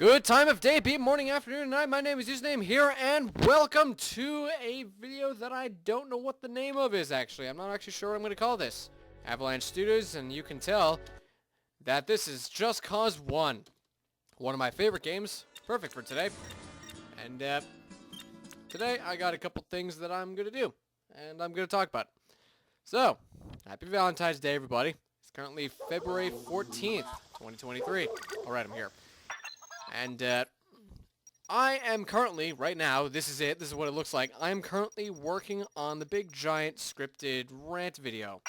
Good time of day, be it morning, afternoon, night. My name is Username here, and welcome to a video that I don't know what the name of is, actually. I'm not actually sure what I'm going to call this. Avalanche Studios, and you can tell that this is Just Cause 1. One of my favorite games. Perfect for today. And, today I got a couple things that I'm going to do, and I'm going to talk about. So, happy Valentine's Day, everybody. It's currently February 14th, 2023. Alright, I'm here. And, I am currently, right now, this is it, this is what it looks like. I am currently working on the big giant scripted rant video.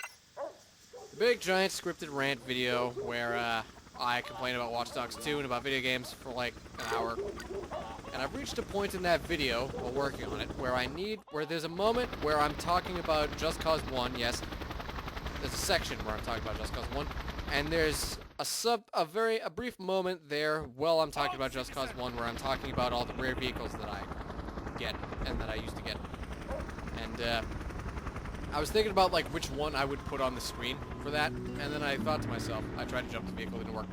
The big giant scripted rant video where, I complain about Watch Dogs 2 and about video games for like an hour. And I've reached a point in that video, while working on it, where there's a moment where I'm talking about Just Cause 1, yes. There's a section where I'm talking about Just Cause 1. And there's a brief moment there while I'm talking about Just Cause 1 where I'm talking about all the rare vehicles that I get and that I used to get. And I was thinking about like which one I would put on the screen for that, and then I thought to myself, I tried to jump the vehicle, it didn't work.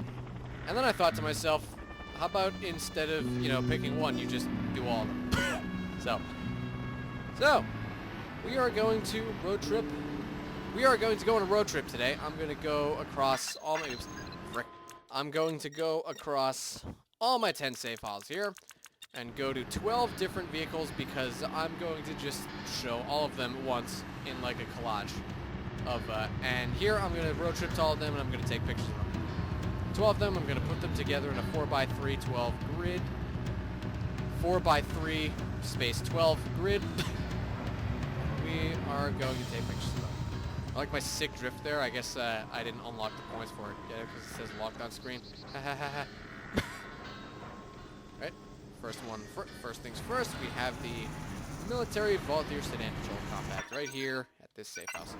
And then I thought to myself, how about instead of, picking one, you just do all of them. So, we are going to road trip. We are going to go on a road trip today. I'm going to go across all my... I'm going to go across all my 10 save files here and go to 12 different vehicles because I'm going to just show all of them once in like a collage of... and here I'm going to road trip to all of them and I'm going to take pictures of them. 12 of them, I'm going to put them together in a 4x3 12 grid. 4x3 space 12 grid. We are going to take pictures of them. I like my sick drift there. I guess I didn't unlock the points for it yet because it says locked on screen. Right. First things first, we have the military volunteer sedan patrol compact right here at this safe house.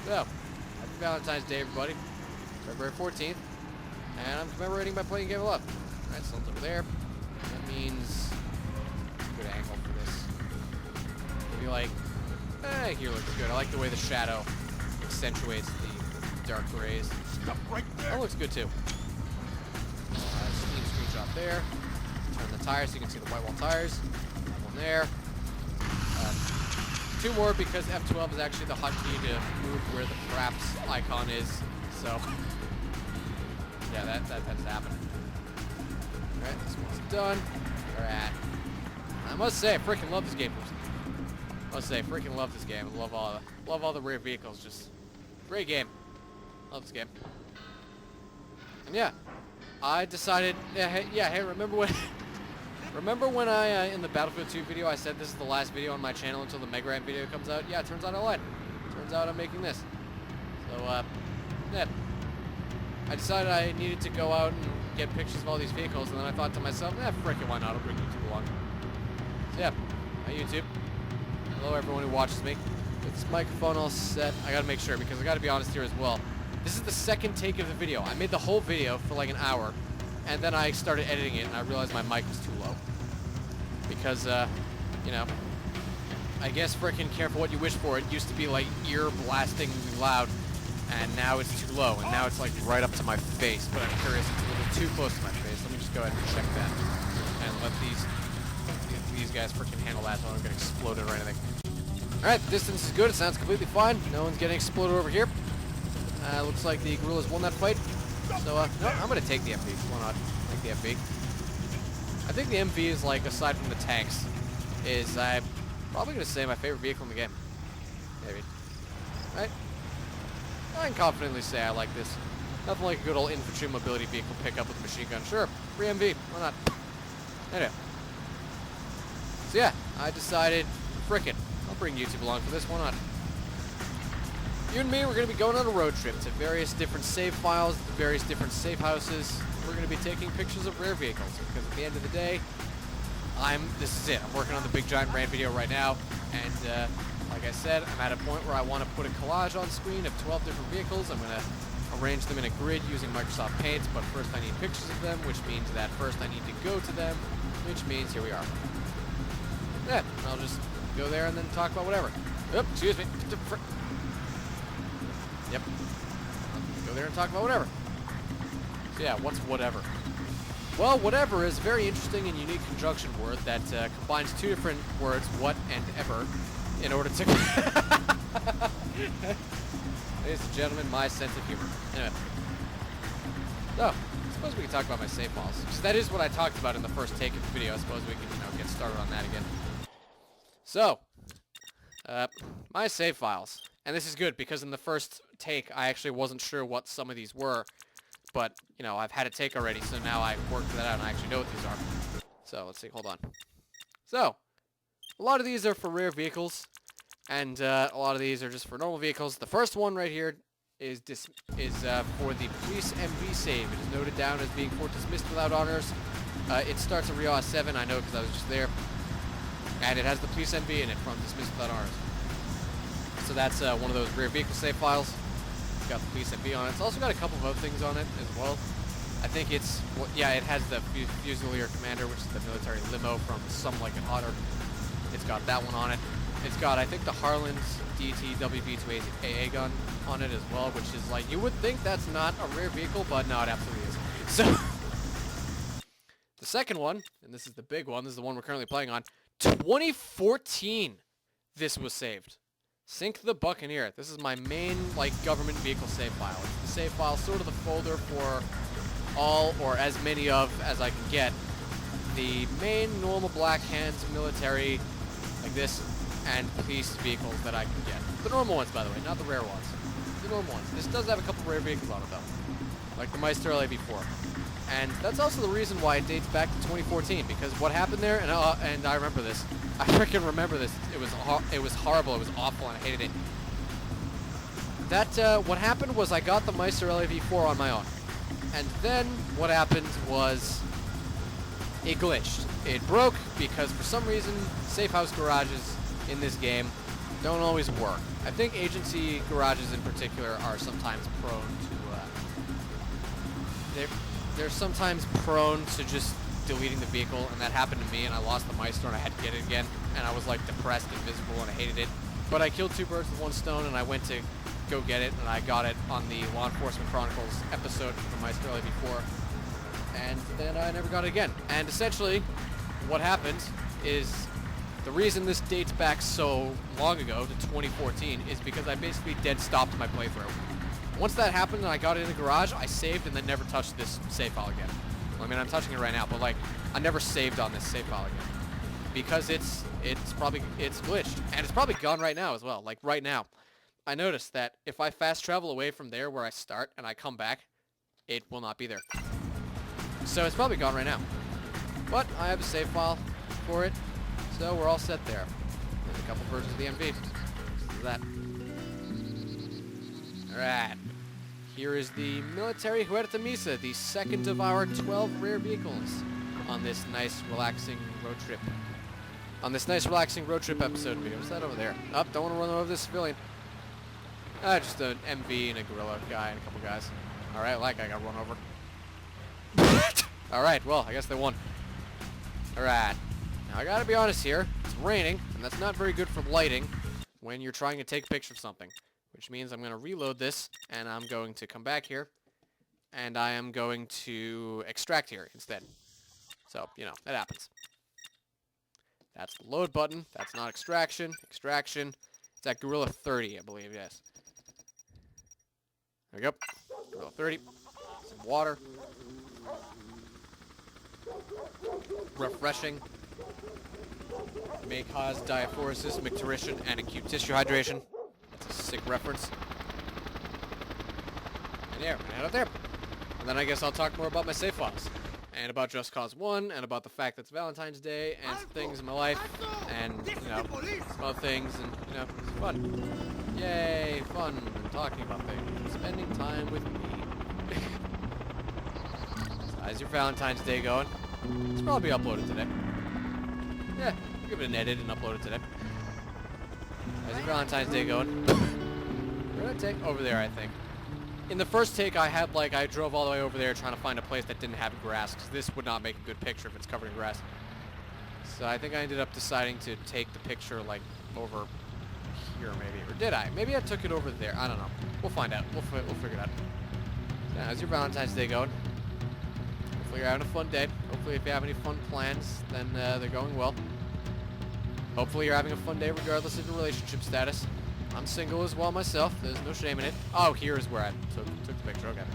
So, happy Valentine's Day, everybody. February 14th. And I'm commemorating by playing Game of Love. Alright, so it's over there. That means good angle for this. Maybe like... here looks good. I like the way the shadow accentuates the dark grays. Stop right there. That looks good too. Steam screenshot there. Turn the tires so you can see the white wall tires. That one there. Two more because F12 is actually the hotkey to move where the Fraps icon is. So, yeah, that tends to happen. Alright, this one's done. We're at... I must say, I freaking love this game. Freaking love this game. Love all the rare vehicles. Just great game. Love this game. And yeah, I decided. Hey, remember when I in the Battlefield 2 video I said this is the last video on my channel until the Mega Ran video comes out? Yeah, it turns out I lied. Turns out I'm making this. So yeah, I decided I needed to go out and get pictures of all these vehicles, and then I thought to myself, frickin' why not? I'll bring YouTube along. So yeah, hi YouTube. Hello everyone who watches me. With this microphone all set, I gotta make sure because I gotta be honest here as well. This is the second take of the video. I made the whole video for like an hour, and then I started editing it and I realized my mic was too low. Because, I guess frickin' careful what you wish for. It used to be like ear blastingly loud, and now it's too low, and now it's like right up to my face. But I'm curious, it's a little too close to my face. Let me just go ahead and check that and let these guys freaking handle that so I don't get exploded or anything. Alright, the distance is good. It sounds completely fine. No one's getting exploded over here. Looks like the gorillas won that fight. So, no, I'm going to take the MV. Why not? Like the MV. I think the MV is, like, aside from the tanks, is, I'm probably going to say my favorite vehicle in the game. Maybe. Right? I can confidently say I like this. Nothing like a good old infantry mobility vehicle pickup with a machine gun. Sure, free MV. Why not? Anyway. So yeah, I decided, frickin', I'll bring YouTube along for this, why not? You and me, we're going to be going on a road trip to various different save files, to various different safe houses. We're going to be taking pictures of rare vehicles, because at the end of the day, this is it. I'm working on the big giant rant video right now, and like I said, I'm at a point where I want to put a collage on screen of 12 different vehicles. I'm going to arrange them in a grid using Microsoft Paint, but first I need pictures of them, which means that first I need to go to them, which means here we are. Yeah, I'll just go there and then talk about whatever. Oop, excuse me. Yep. Go there and talk about whatever. So yeah, what's whatever? Well, whatever is a very interesting and unique conjunction word that combines two different words, what and ever, in order to... Ladies and gentlemen, my sense of humor. Anyway. So, I suppose we can talk about my save files. Because that is what I talked about in the first take of the video. I suppose we can, get started on that again. So, my save files. And this is good, because in the first take, I actually wasn't sure what some of these were. But, I've had a take already, so now I've worked that out and I actually know what these are. So, let's see, hold on. So, a lot of these are for rare vehicles, and a lot of these are just for normal vehicles. The first one right here is for the police MV save. It is noted down as being for dismissed without honors. It starts at Rio 7, I know because I was just there. And it has the police MV in it from dismissed without honors. So that's one of those rare vehicle save files. It's got the police MV on it. It's also got a couple of other things on it as well. I think it has the Fusilier Commander, which is the military limo from Some Like It Hotter. It's got that one on it. It's got, I think, the Harlan's DT WB2 AA gun on it as well, which is like, you would think that's not a rare vehicle, but no, it absolutely is. So, the second one, and this is the big one, this is the one we're currently playing on, 2014 this was saved. Sink the Buccaneer. This is my main, government vehicle save file. It's the save file, sort of the folder for all, or as many of as I can get, the main normal Black Hands military, like this, and police vehicles that I can get. The normal ones, by the way, not the rare ones. The normal ones. This does have a couple rare vehicles on it, though. Like the Meister LAV4. And that's also the reason why it dates back to 2014, because what happened there, and I remember this. I freaking remember this. It was horrible. It was awful, and I hated it. What happened was I got the Meister LAV4 on my own. And then what happened was it glitched. It broke because for some reason safe house garages in this game don't always work. I think agency garages in particular are sometimes prone to they're sometimes prone to just deleting the vehicle, and that happened to me, and I lost the Meister and I had to get it again, and I was depressed and miserable and I hated it. But I killed two birds with one stone, and I went to go get it, and I got it on the Law Enforcement Chronicles episode for the Meister LAV4, and then I never got it again. And essentially what happened is the reason this dates back so long ago to 2014 is because I basically dead stopped my playthrough. Once that happened and I got it in the garage, I saved and then never touched this save file again. Well, I mean, I'm touching it right now, but I never saved on this save file again because it's glitched, and it's probably gone right now as well. Right now, I noticed that if I fast travel away from there where I start and I come back, it will not be there. So it's probably gone right now. But I have a save file for it, so we're all set there. There's a couple versions of the MV. This is that. Alright. Here is the military Huerta Misa, the second of our 12 rare vehicles on this nice, relaxing road trip. On this nice, relaxing road trip episode video. What's that over there? Oh, don't want to run over this civilian. Just an MV and a gorilla guy and a couple guys. Alright, I got run over. Alright, well, I guess they won. Alright. Now, I gotta be honest here. It's raining, and that's not very good for lighting when you're trying to take a picture of something. Which means I'm going to reload this, and I'm going to come back here, and I am going to extract here instead. So, that happens. That's the load button. That's not extraction. Extraction. It's at Gorilla 30, I believe, yes. There we go. Gorilla 30. Some water. Refreshing. May cause diaphoresis, micturition, and acute tissue hydration. That's a sick reference. And yeah, we're gonna head up there. And then I guess I'll talk more about my save files. And about Just Cause 1, and about the fact that it's Valentine's Day, and some things in my life, and, some other things, and, it's fun. Yay, fun, and talking about things, spending time with me. So how's your Valentine's Day going? It's probably uploaded today. Yeah, I'll give it an edit and upload it today. How's your Valentine's Day going? Where did I take? Over there, I think. In the first take, I had, I drove all the way over there trying to find a place that didn't have grass, because this would not make a good picture if it's covered in grass. So I think I ended up deciding to take the picture, over here, maybe. Or did I? Maybe I took it over there. I don't know. We'll find out. We'll figure it out. So how's your Valentine's Day going? Hopefully you're having a fun day. Hopefully if you have any fun plans, then they're going well. Hopefully you're having a fun day regardless of your relationship status. I'm single as well myself. There's no shame in it. Oh, here's where I took the picture. Okay.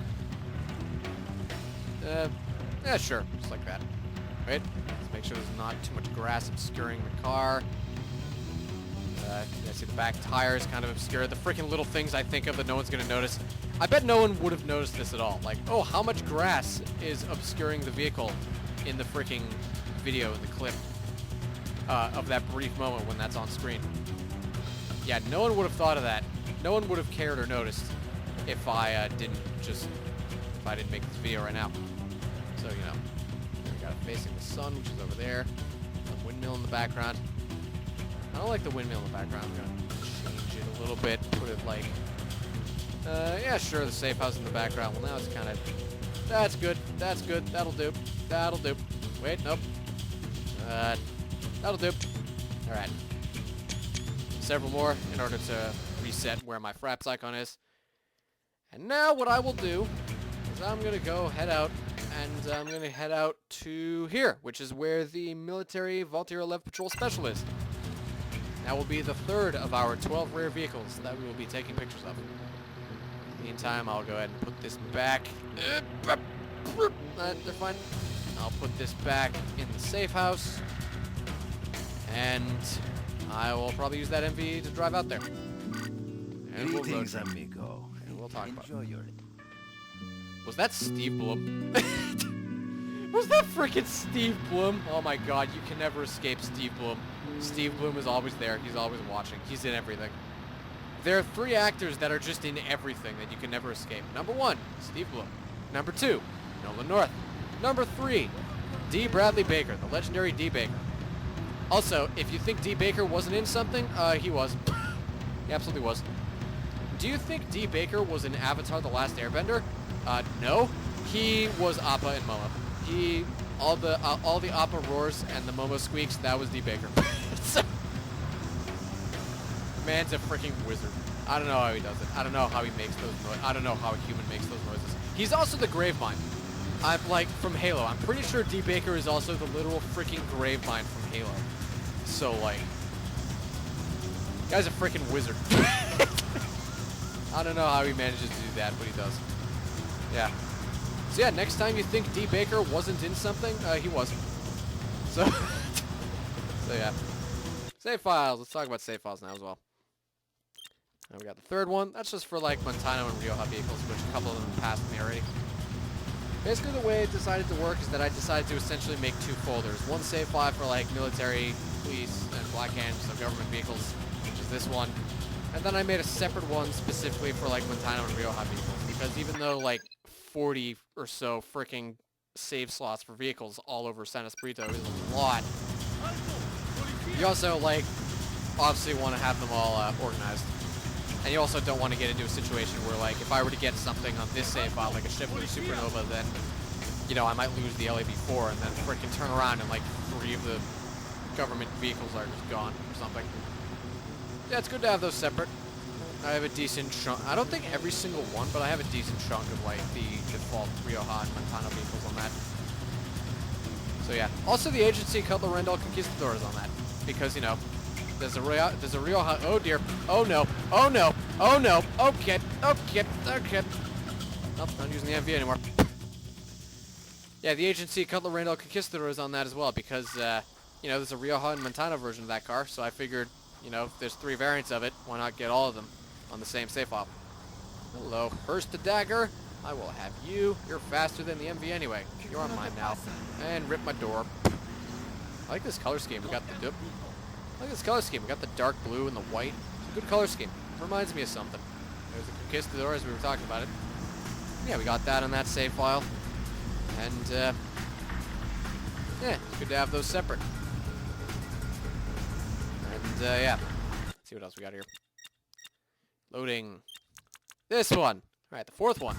Yeah, sure. Just like that. Right? Let's make sure there's not too much grass obscuring the car. I see the back tires kind of obscure. The freaking little things I think of that no one's going to notice. I bet no one would have noticed this at all. Like, oh, how much grass is obscuring the vehicle in the freaking video, in the clip of that brief moment when that's on screen. Yeah, no one would have thought of that. No one would have cared or noticed if I didn't make this video right now. So, you know, we got it facing the sun, which is over there. Some windmill in the background. I don't like the windmill in the background. I'm going to change it a little bit. Put it like, yeah, sure, the safe house in the background. Well, now it's kind of, that's good. That's good. That'll do. That'll do. Wait, nope. That'll do. All right. Several more in order to reset where my fraps icon is. And now what I will do is I'm going to go head out, and I'm going to head out to here, which is where the military Volunteer 11 Patrol Special is. That will be the third of our 12 rare vehicles that we will be taking pictures of. In the meantime, I'll go ahead and put this back. They're fine. I'll put this back in the safe house. And I will probably use that MV to drive out there. And we'll Greetings, amigo. And we'll talk about it. Enjoy your... Was that Steve Bloom? Was that freaking Steve Bloom? Oh my god, you can never escape Steve Bloom. Steve Bloom is always there. He's always watching. He's in everything. There are 3 actors that are just in everything that you can never escape. Number 1, Steve Bloom. Number 2, Nolan North. Number 3, D. Bradley Baker, the legendary D. Baker. Also, if you think D. Baker wasn't in something, he was. He absolutely was. Do you think D. Baker was in Avatar: The Last Airbender? No. He was Appa and Momo. All the Appa roars and the Momo squeaks, that was D. Baker. So, man's a freaking wizard. I don't know how he does it. I don't know how he makes those noises. I don't know how a human makes those noises. He's also the Gravemind. I'm like, from Halo. I'm pretty sure D. Baker is also the literal freaking Gravemind from Halo. So, like, guy's a freaking wizard. I don't know how he manages to do that, but he does. Yeah. So yeah, next time you think D. Baker wasn't in something, he wasn't. So, so yeah. Save files. Let's talk about save files now as well. Now we got the third one. That's just for like Montano and Rioja vehicles, which a couple of them passed me already. Basically the way it decided to work is that I decided to essentially make 2 folders. One save file for like military, police, and black hands, so government vehicles, which is this one. And then I made a separate one specifically for like Montano and Rioja vehicles, because even though like 40 or so freaking save slots for vehicles all over San Espirito is a lot, you also like obviously want to have them all organized. And you also don't want to get into a situation where, like, if I were to get something on this save file, like a Chevrolet Supernova, then, you know, I might lose the LAB4 and then freaking turn around and, like, 3 of the government vehicles are just gone or something. Yeah, it's good to have those separate. I have a decent chunk. I don't think every single one, but I have a decent chunk of, like, the default Rioja and Montano vehicles on that. So, yeah. Also, the agency Cutler Rendell Conquistadors on that. Because, you know, there's a Rioja. Oh dear. Oh no. Oh no. Oh no. Okay. Okay. Okay. Nope, not using the MV anymore. Yeah, the agency Cutler Randall Conquistador is on that as well because, you know, there's a Rioja and Montana version of that car, so I figured, you know, if there's 3 variants of it, why not get all of them on the same save file? Hello. First the dagger. I will have you. You're faster than the MV anyway. You're on mine now. And rip my door. I like this color scheme. We got the I like this color scheme. We got the dark blue and the white. It's a good color scheme. Reminds me of something. There's the Conquistador as we were talking about it. Yeah, we got that on that save file. And, yeah, it's good to have those separate. And, yeah. Let's see what else we got here. Loading. This one. Alright, the 4th one.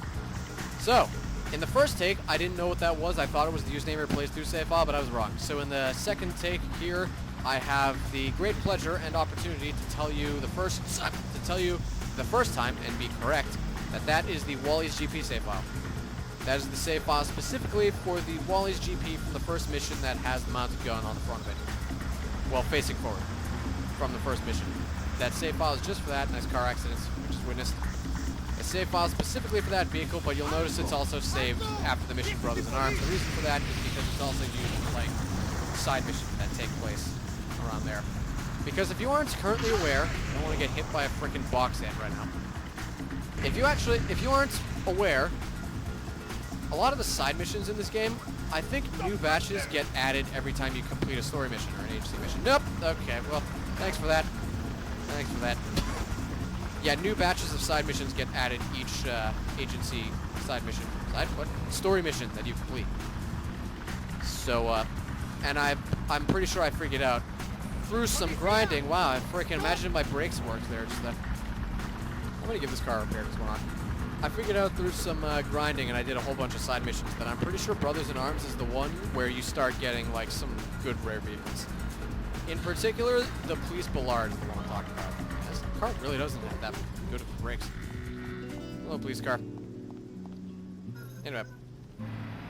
So, in the first take, I didn't know what that was. I thought it was the username replaced through save file, but I was wrong. So in the second take here, I have the great pleasure and opportunity to tell you the first time and be correct that is the Wally's GP save file. That is the save file specifically for the Wally's GP from the first mission that has the mounted gun on the front of it. Well, facing forward from the first mission. That save file is just for that. Nice car accidents we just witnessed. A save file specifically for that vehicle, but you'll notice it's also saved after the mission Brothers in Arms. The reason for that is because it's also used for, like, side missions that take place around there. Because if you aren't currently aware, I don't want to get hit by a freaking box head right now. If you aren't aware, a lot of the side missions in this game, I think new batches get added every time you complete a story mission or an agency mission. Nope. Okay, well, thanks for that. Thanks for that. Yeah, new batches of side missions get added each agency side mission. Story mission that you complete. So, and I'm pretty sure I figured out through some grinding. Wow, I freaking imagine my brakes worked there. Just that. I'm gonna give this car a repair. What's going on? I figured out through some grinding, and I did a whole bunch of side missions, that I'm pretty sure Brothers in Arms is the one where you start getting, like, some good rare vehicles. In particular, the Police Ballard is the one I'm talking about. This car really doesn't have that good of brakes. Hello, police car. Anyway.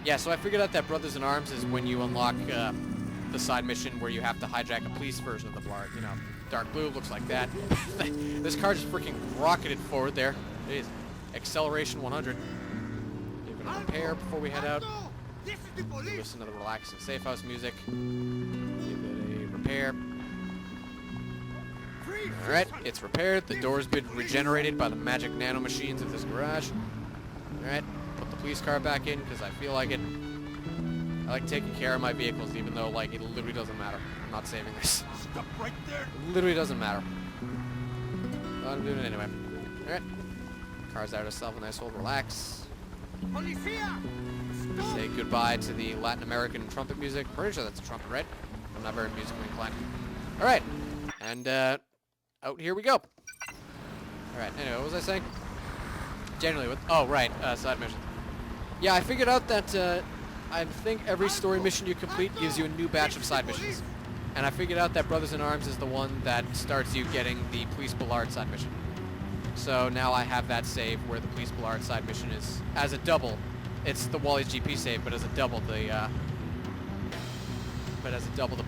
Yeah, so I figured out that Brothers in Arms is when you unlock the side mission where you have to hijack a police version of the Ballard. You know, dark blue, looks like that. This car just freaking rocketed forward there. It is. Acceleration 100. Give it a repair before we head out. Listen to the relaxing safe house music. Give it a repair. Alright, it's repaired. The door's been regenerated by the magic nano machines of this garage. Alright, put the police car back in because I feel like it. I like taking care of my vehicles even though, like, it literally doesn't matter. I'm not saving this. Stop right there. It literally doesn't matter. But I'm doing it anyway. Alright. Car's out herself a nice old relax. Say goodbye to the Latin American trumpet music. Pretty sure that's a trumpet, right? I'm not very musically inclined. Alright. And, out here we go. Alright, anyway, what was I saying? Generally, what? Oh, right, side missions. Yeah, I figured out that, I think every story mission you complete gives you a new batch of side missions. And I figured out that Brothers in Arms is the one that starts you getting the Police Ballard side mission. So now I have that save where the Police Ballard side mission is as a double. It's the Wally's GP save, but as a double the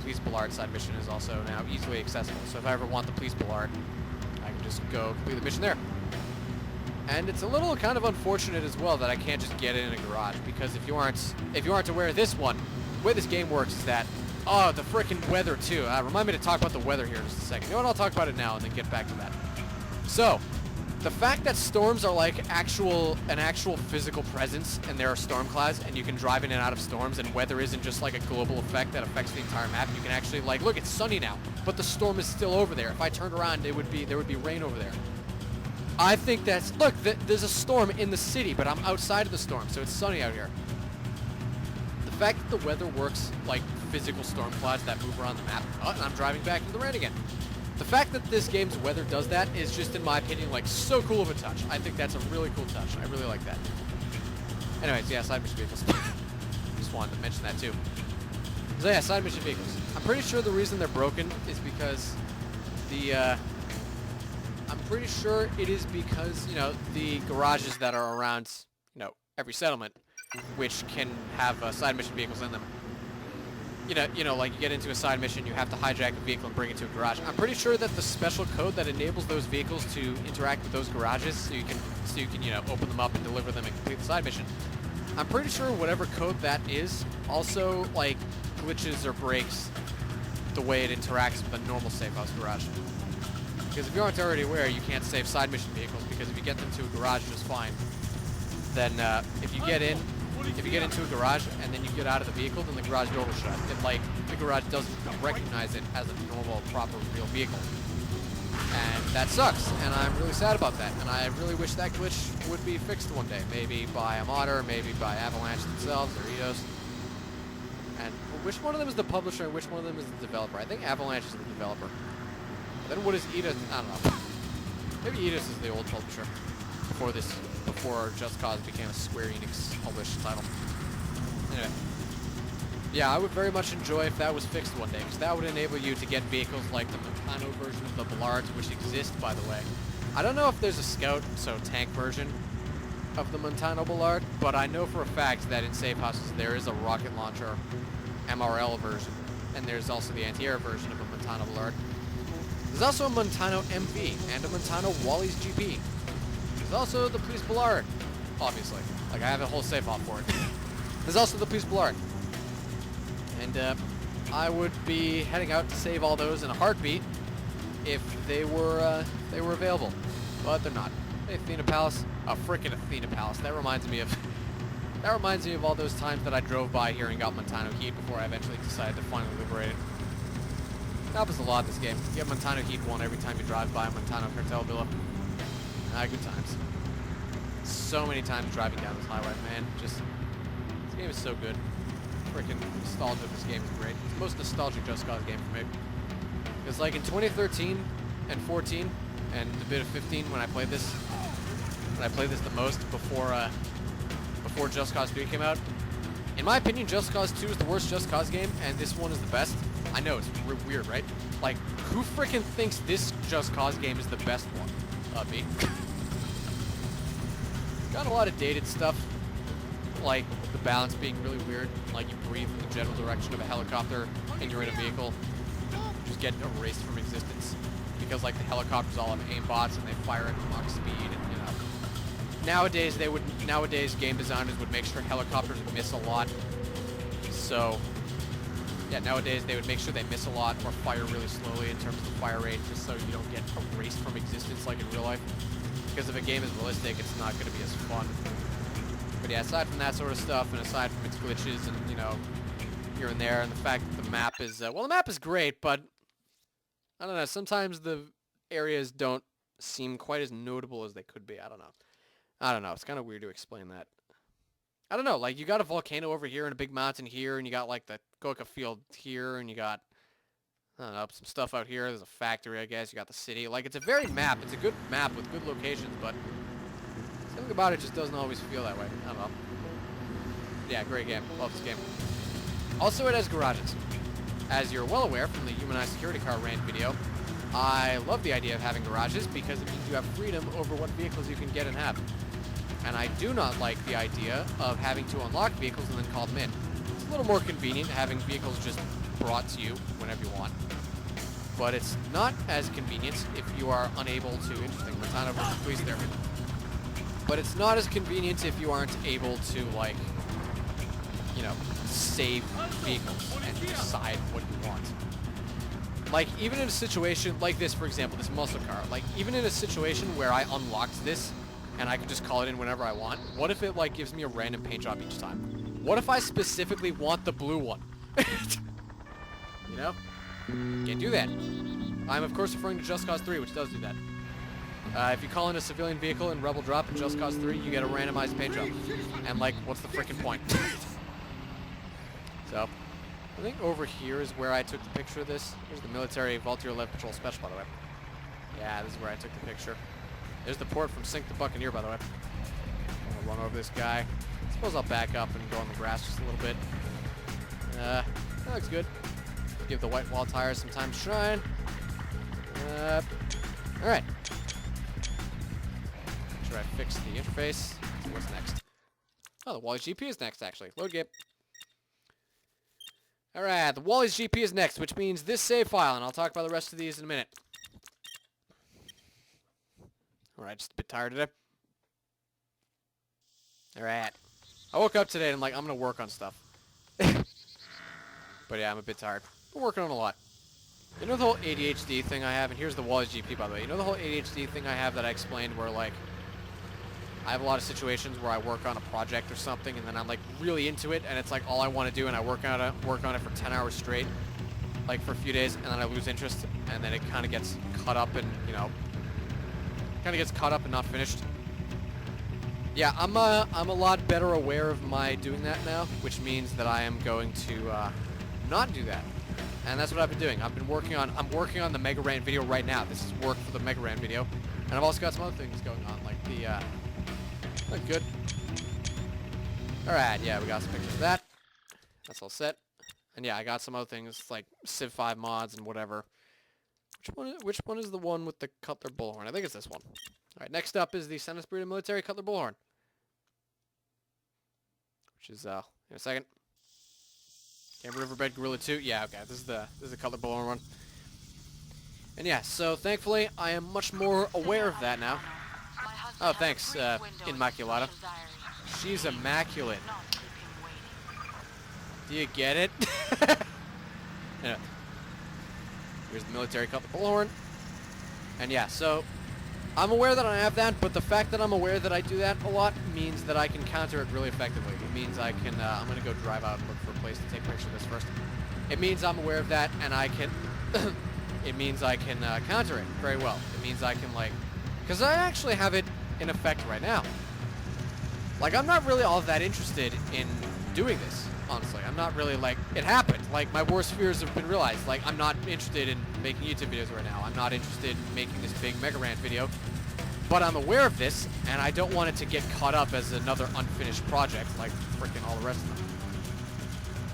Police Ballard side mission is also now easily accessible. So if I ever want the Police Ballard, I can just go complete the mission there. And it's a little kind of unfortunate as well that I can't just get it in a garage, because if you aren't aware of this one, the way this game works is that the frickin' weather too. Remind me to talk about the weather here in just a second. You know what? I'll talk about it now and then get back to that. So, the fact that storms are like an actual physical presence, and there are storm clouds, and you can drive in and out of storms, and weather isn't just like a global effect that affects the entire map. You can actually, like, look, it's sunny now, but the storm is still over there. If I turned around, there would be rain over there. I think that's, look, there's a storm in the city, but I'm outside of the storm, so it's sunny out here. The fact that the weather works like physical storm clouds that move around the map, and I'm driving back into the rain again. The fact that this game's weather does that is just, in my opinion, like, so cool of a touch. I think that's a really cool touch. I really like that. Anyways, yeah, side mission vehicles. Just wanted to mention that too. So yeah, side mission vehicles. I'm pretty sure the reason they're broken is because I'm pretty sure it is because, you know, the garages that are around, you know, every settlement, which can have side mission vehicles in them. You know, like, you get into a side mission, you have to hijack a vehicle and bring it to a garage. I'm pretty sure that the special code that enables those vehicles to interact with those garages, so you can, you know, open them up and deliver them and complete the side mission. I'm pretty sure whatever code that is also, like, glitches or breaks the way it interacts with a normal safe house garage. Because if you aren't already aware, you can't save side mission vehicles, because if you get them to a garage just fine, then if you get into a garage and then you get out of the vehicle, then the garage door will shut. And, like, the garage doesn't recognize it as a normal, proper, real vehicle. And that sucks, and I'm really sad about that. And I really wish that glitch would be fixed one day. Maybe by a modder, maybe by Avalanche themselves, or Eidos. And which one of them is the publisher and which one of them is the developer? I think Avalanche is the developer. Then what is Eidos? I don't know. Maybe Eidos is the old publisher. Before Just Cause became a Square Enix published title. Anyway. Yeah, I would very much enjoy if that was fixed one day, because that would enable you to get vehicles like the Meccano version of the Ballards, which exist, by the way. I don't know if there's a Scout, so tank version, of the Montano Bullard, but I know for a fact that in safe houses there is a rocket launcher MRL version, and there's also the anti-air version of a Montano Bullard. There's also a Montano MV and a Montano Wally's GP. There's also the Police Bullard, obviously. Like, I have a whole safe off for it. There's also the Police Bullard. And I would be heading out to save all those in a heartbeat if they were available. But they're not. Hey, Athena Palace. Oh, frickin' Athena Palace. That reminds me of all those times that I drove by here and got Montano Heat before I eventually decided to finally liberate it. It happens a lot this game. You get Montano Heat 1 every time you drive by a Montano Cartel Villa. Good times. So many times driving down this highway, man. Just, this game is so good. Freaking nostalgia of this game is great. It's the most nostalgic Just Cause game for me. Because like in 2013 and 14 and a bit of 15 when I played this the most before Just Cause 3 came out. In my opinion, Just Cause 2 is the worst Just Cause game, and this one is the best. I know, it's weird, right? Like, who freaking thinks this Just Cause game is the best one? Me. Got a lot of dated stuff, like the balance being really weird. Like, you breathe in the general direction of a helicopter, and you're in a vehicle. Just get erased from existence. Because, like, the helicopter's all on aimbots, and they fire at Mach speed, and, you know. Nowadays, game designers would make sure helicopters miss a lot. So, yeah, nowadays they would make sure they miss a lot or fire really slowly in terms of the fire rate, just so you don't get erased from existence like in real life. Because if a game is realistic, it's not going to be as fun. But yeah, aside from that sort of stuff, and aside from its glitches and, you know, here and there, and the fact that the map is, well, the map is great, but, I don't know, sometimes the areas don't seem quite as notable as they could be. I don't know, it's kind of weird to explain that. I don't know, like, you got a volcano over here and a big mountain here, and you got, like, the Coca field here, and you got, I don't know, some stuff out here. There's a factory, I guess. You got the city. Like, it's a varied map. It's a good map with good locations, but something about it just doesn't always feel that way. I don't know. Yeah, great game. Love this game. Also, it has garages. As you're well aware from the Humanized Security Car rant video, I love the idea of having garages because it means you have freedom over what vehicles you can get and have. And I do not like the idea of having to unlock vehicles and then call them in. It's a little more convenient having vehicles just brought to you whenever you want. But it's not as convenient if you are unable to... Interesting, Montano versus police there. But it's not as convenient if you aren't able to, like, you know, save vehicles and decide what you want. Like, even in a situation like this, for example, this muscle car, like, even in a situation where I unlocked this and I could just call it in whenever I want, what if it, like, gives me a random paint job each time? What if I specifically want the blue one? You know? Can't do that. I'm, of course, referring to Just Cause 3, which does do that. If you call in a civilian vehicle in Rebel Drop in Just Cause 3, you get a randomized paint job. And, like, what's the frickin' point? So, I think over here is where I took the picture of this. Here's the military Volunteer Lev Patrol Special, by the way. Yeah, this is where I took the picture. There's the port from Sink the Buccaneer, by the way. I'm gonna run over this guy. I suppose I'll back up and go on the grass just a little bit. That looks good. Give the white wall tires some time to shine. Alright. Make sure I fix the interface. So what's next? Oh, the Wally's GP is next, actually. Load game. Alright, the Wally's GP is next, which means this save file, and I'll talk about the rest of these in a minute. Alright, just a bit tired today. Alright. I woke up today and I'm like, I'm gonna work on stuff. But yeah, I'm a bit tired. I'm working on a lot. You know the whole ADHD thing I have, and here's the Wally's GP, by the way. You know the whole ADHD thing I have that I explained where, like, I have a lot of situations where I work on a project or something, and then I'm, like, really into it, and it's, like, all I want to do, and I work on it for 10 hours straight, like, for a few days, and then I lose interest, and then it kind of gets caught up and, you know, not finished. Yeah, I'm a lot better aware of my doing that now, which means that I am going to not do that. And that's what I've been doing. I'm working on the Mega Rant video right now. This is work for the Mega Rant video. And I've also got some other things going on, like the, look good. Alright, yeah, we got some pictures of that. That's all set. And yeah, I got some other things, like Civ 5 mods and whatever. Which one is the one with the Cutler Bullhorn? I think it's this one. Alright, next up is the Senate Breeder Military Cutler Bullhorn. which is in a second. Camera Riverbed Gorilla 2. Yeah, okay. This is the color bullhorn one. And yeah, so thankfully I am much more aware of that now. Oh, thanks, Immaculata. She's immaculate. Do you get it? Anyway. Here's the military color bullhorn. And yeah, so I'm aware that I have that, but the fact that I'm aware that I do that a lot means that I can counter it really effectively. It means I can, I'm going to go drive out and look for a place to take a picture of this first. It means I'm aware of that, and I can, it means I can counter it very well. It means I can, like, because I actually have it in effect right now. Like, I'm not really all that interested in doing this, honestly. I'm not really, like, it happened. Like, my worst fears have been realized. Like, I'm not interested in making YouTube videos right now. I'm not interested in making this big Mega Rant video. But I'm aware of this, and I don't want it to get caught up as another unfinished project, like freaking all the rest of them.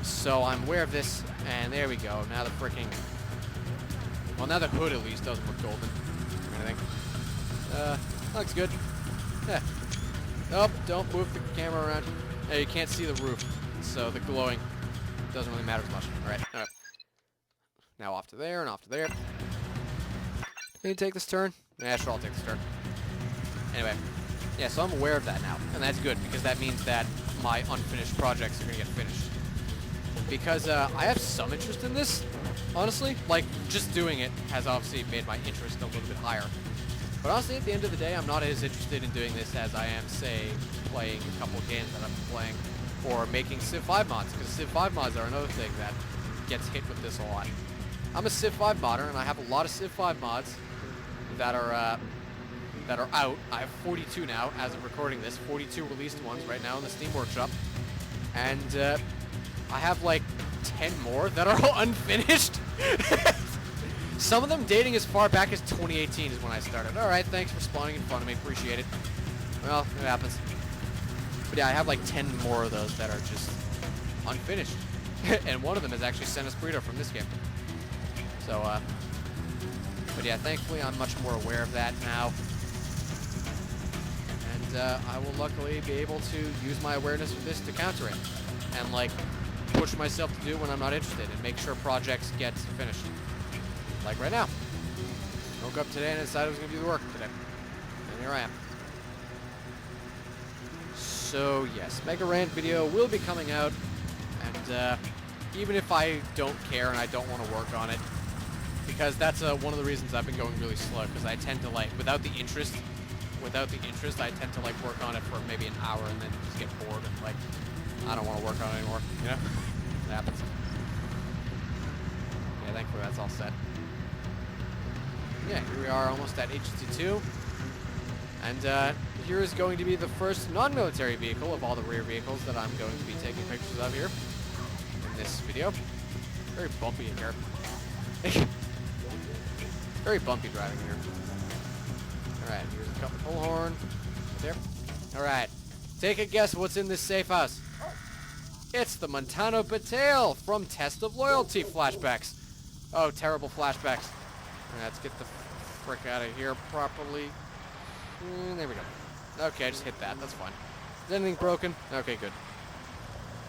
So I'm aware of this, and there we go. Now the freaking... Well, now the hood at least doesn't look golden or anything. Looks good. Yeah. Nope, don't move the camera around. Hey, you can't see the roof, so the glowing doesn't really matter as much. Alright. Now off to there and off to there. Can you take this turn? Yeah, sure, I'll take this turn. Anyway, yeah, so I'm aware of that now, and that's good, because that means that my unfinished projects are going to get finished. Because I have some interest in this, honestly. Like, just doing it has obviously made my interest a little bit higher. But honestly, at the end of the day, I'm not as interested in doing this as I am, say, playing a couple of games that I've been playing, or making Civ 5 mods, because Civ 5 mods are another thing that gets hit with this a lot. I'm a Civ 5 modder, and I have a lot of Civ 5 mods that are out. I have 42 now, as of recording this. 42 released ones right now in the Steam Workshop. And I have like 10 more that are all unfinished. Some of them dating as far back as 2018 is when I started. Alright, thanks for spawning in front of me. Appreciate it. Well, it happens. But yeah, I have like 10 more of those that are just unfinished. And one of them is actually Sen Espirito from this game. So, but yeah, thankfully I'm much more aware of that now. And I will luckily be able to use my awareness of this to counter it. And like, push myself to do when I'm not interested and make sure projects get finished. Like right now. Woke up today and decided I was going to do the work today. And here I am. So yes, Mega Rant video will be coming out. And even if I don't care and I don't want to work on it, because that's one of the reasons I've been going really slow, because I tend to like, without the interest, I tend to like work on it for maybe an hour and then just get bored and like, I don't want to work on it anymore, you know? It happens. Yeah, thankfully that's all set. Yeah, here we are almost at HT2. And here is going to be the first non-military vehicle of all the rear vehicles that I'm going to be taking pictures of here in this video. Very bumpy in here. Very bumpy driving here. Alright, here's a couple bullhorn. There. Alright. Take a guess what's in this safe house. It's the Montano Battale from Test of Loyalty flashbacks. Oh, terrible flashbacks. Let's get the frick out of here properly. There we go. Okay, I just hit that. That's fine. Is anything broken? Okay, good.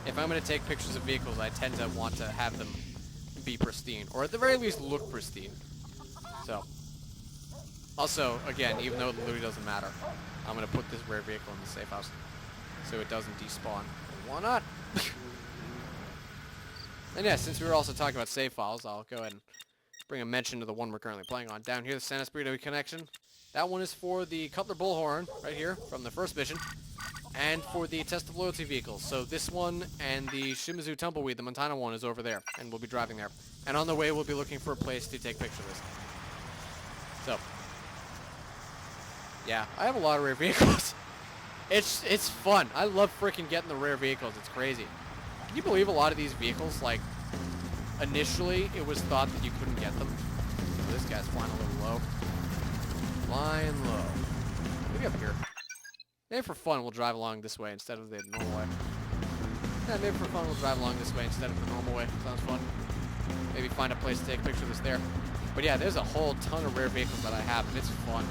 If I'm going to take pictures of vehicles, I tend to want to have them be pristine, or at the very least look pristine. So, also, again, even though it literally doesn't matter, I'm going to put this rear vehicle in the safe house so it doesn't despawn. Why not? And yeah, since we were also talking about save files, I'll go ahead and bring a mention to the one we're currently playing on. Down here, the San Espirito connection. That one is for the Cutler Bullhorn, right here, from the first mission, and for the Test of Loyalty vehicles. So this one and the Shimizu Tumbleweed, the Montana one, is over there, and we'll be driving there. And on the way, we'll be looking for a place to take pictures of this. So, yeah, I have a lot of rear vehicles. It's fun. I love freaking getting the rear vehicles. It's crazy. Can you believe a lot of these vehicles, like, initially it was thought that you couldn't get them? Oh, this guy's flying a little low. Flying low. Maybe up here. Maybe for fun we'll drive along this way instead of the normal way. Yeah, maybe for fun we'll drive along this way instead of the normal way. Sounds fun. Maybe find a place to take pictures of this there. But yeah, there's a whole ton of rare vehicles that I have, and it's fun.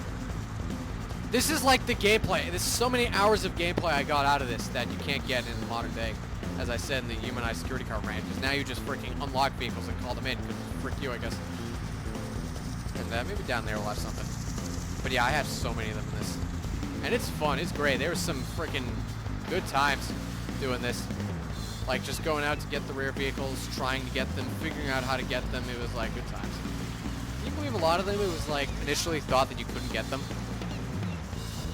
This is like the gameplay. There's so many hours of gameplay I got out of this that you can't get in the modern day. As I said in the humanized security car range, because now you just freaking unlock vehicles and call them in. Frick you, I guess. And maybe down there we'll have something. But yeah, I have so many of them in this. And it's fun. It's great. There was some freaking good times doing this. Like just going out to get the rare vehicles, trying to get them, figuring out how to get them. It was like good times. Can you believe a lot of them, it was like initially thought that you couldn't get them?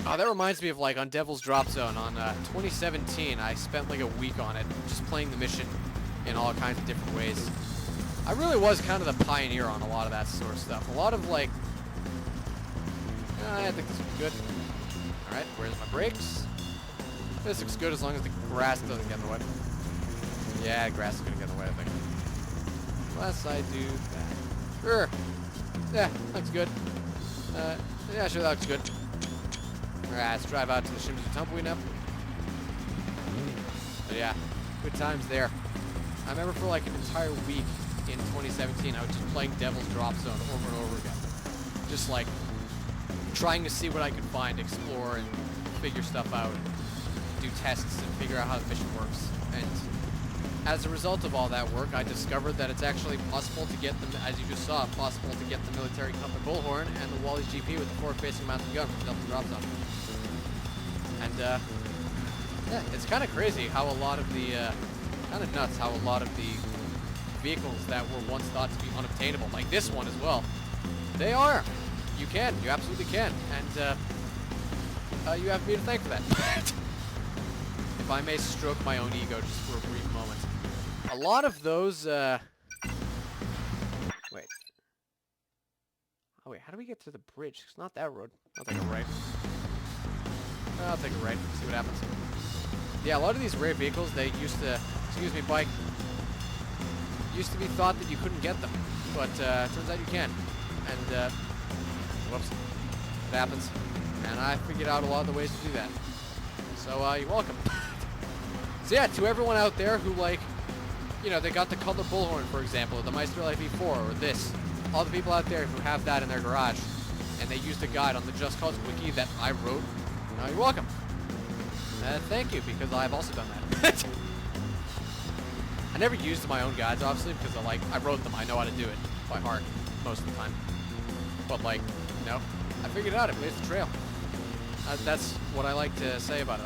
Oh, that reminds me of like on Devil's Drop Zone on 2017. I spent like a week on it, just playing the mission in all kinds of different ways. I really was kind of the pioneer on a lot of that sort of stuff. A lot of like, I think this looks good. All right, where's my brakes? This looks good as long as the grass doesn't get in the way. Yeah, grass is gonna get in the way, I think. Unless I do that. Sure. Yeah, looks good. Yeah, sure, that looks good. Alright, let's drive out to the Shimzu Tumbleweed now. But yeah, good times there. I remember for like an entire week in 2017, I was just playing Devil's Drop Zone over and over again. Just like trying to see what I could find, explore, and figure stuff out, do tests, and figure out how the mission works. And as a result of all that work, I discovered that it's actually possible to get them, as you just saw, possible to get the military Cutler Bullhorn and the Wally's GP with the forward-facing mounted gun from Devil's Drop Zone. And, yeah, it's kind of crazy how a lot of the, kind of nuts how a lot of the vehicles that were once thought to be unobtainable, like this one as well, they are. You can. You absolutely can. And, you have me to thank for that. If I may stroke my own ego just for a brief moment. A lot of those, wait. Oh, wait, how do we get to the bridge? It's not that road. I'll take a right. I'll take a right. See what happens. Yeah, a lot of these rare vehicles, they used to, excuse me, bike, used to be thought that you couldn't get them. But, turns out you can. And, whoops. It happens. And I figured out a lot of the ways to do that. So, you're welcome. So yeah, to everyone out there who like, you know, they got the Cutler Bullhorn, for example, or the Meister LFV4, or this. All the people out there who have that in their garage, and they used a guide on the Just Cause wiki that I wrote, you're welcome. Thank you, because I've also done that. I never used my own guides, obviously, because I wrote them. I know how to do it by heart most of the time. But like, you know, I figured it out. I blazed the trail. That's what I like to say about it.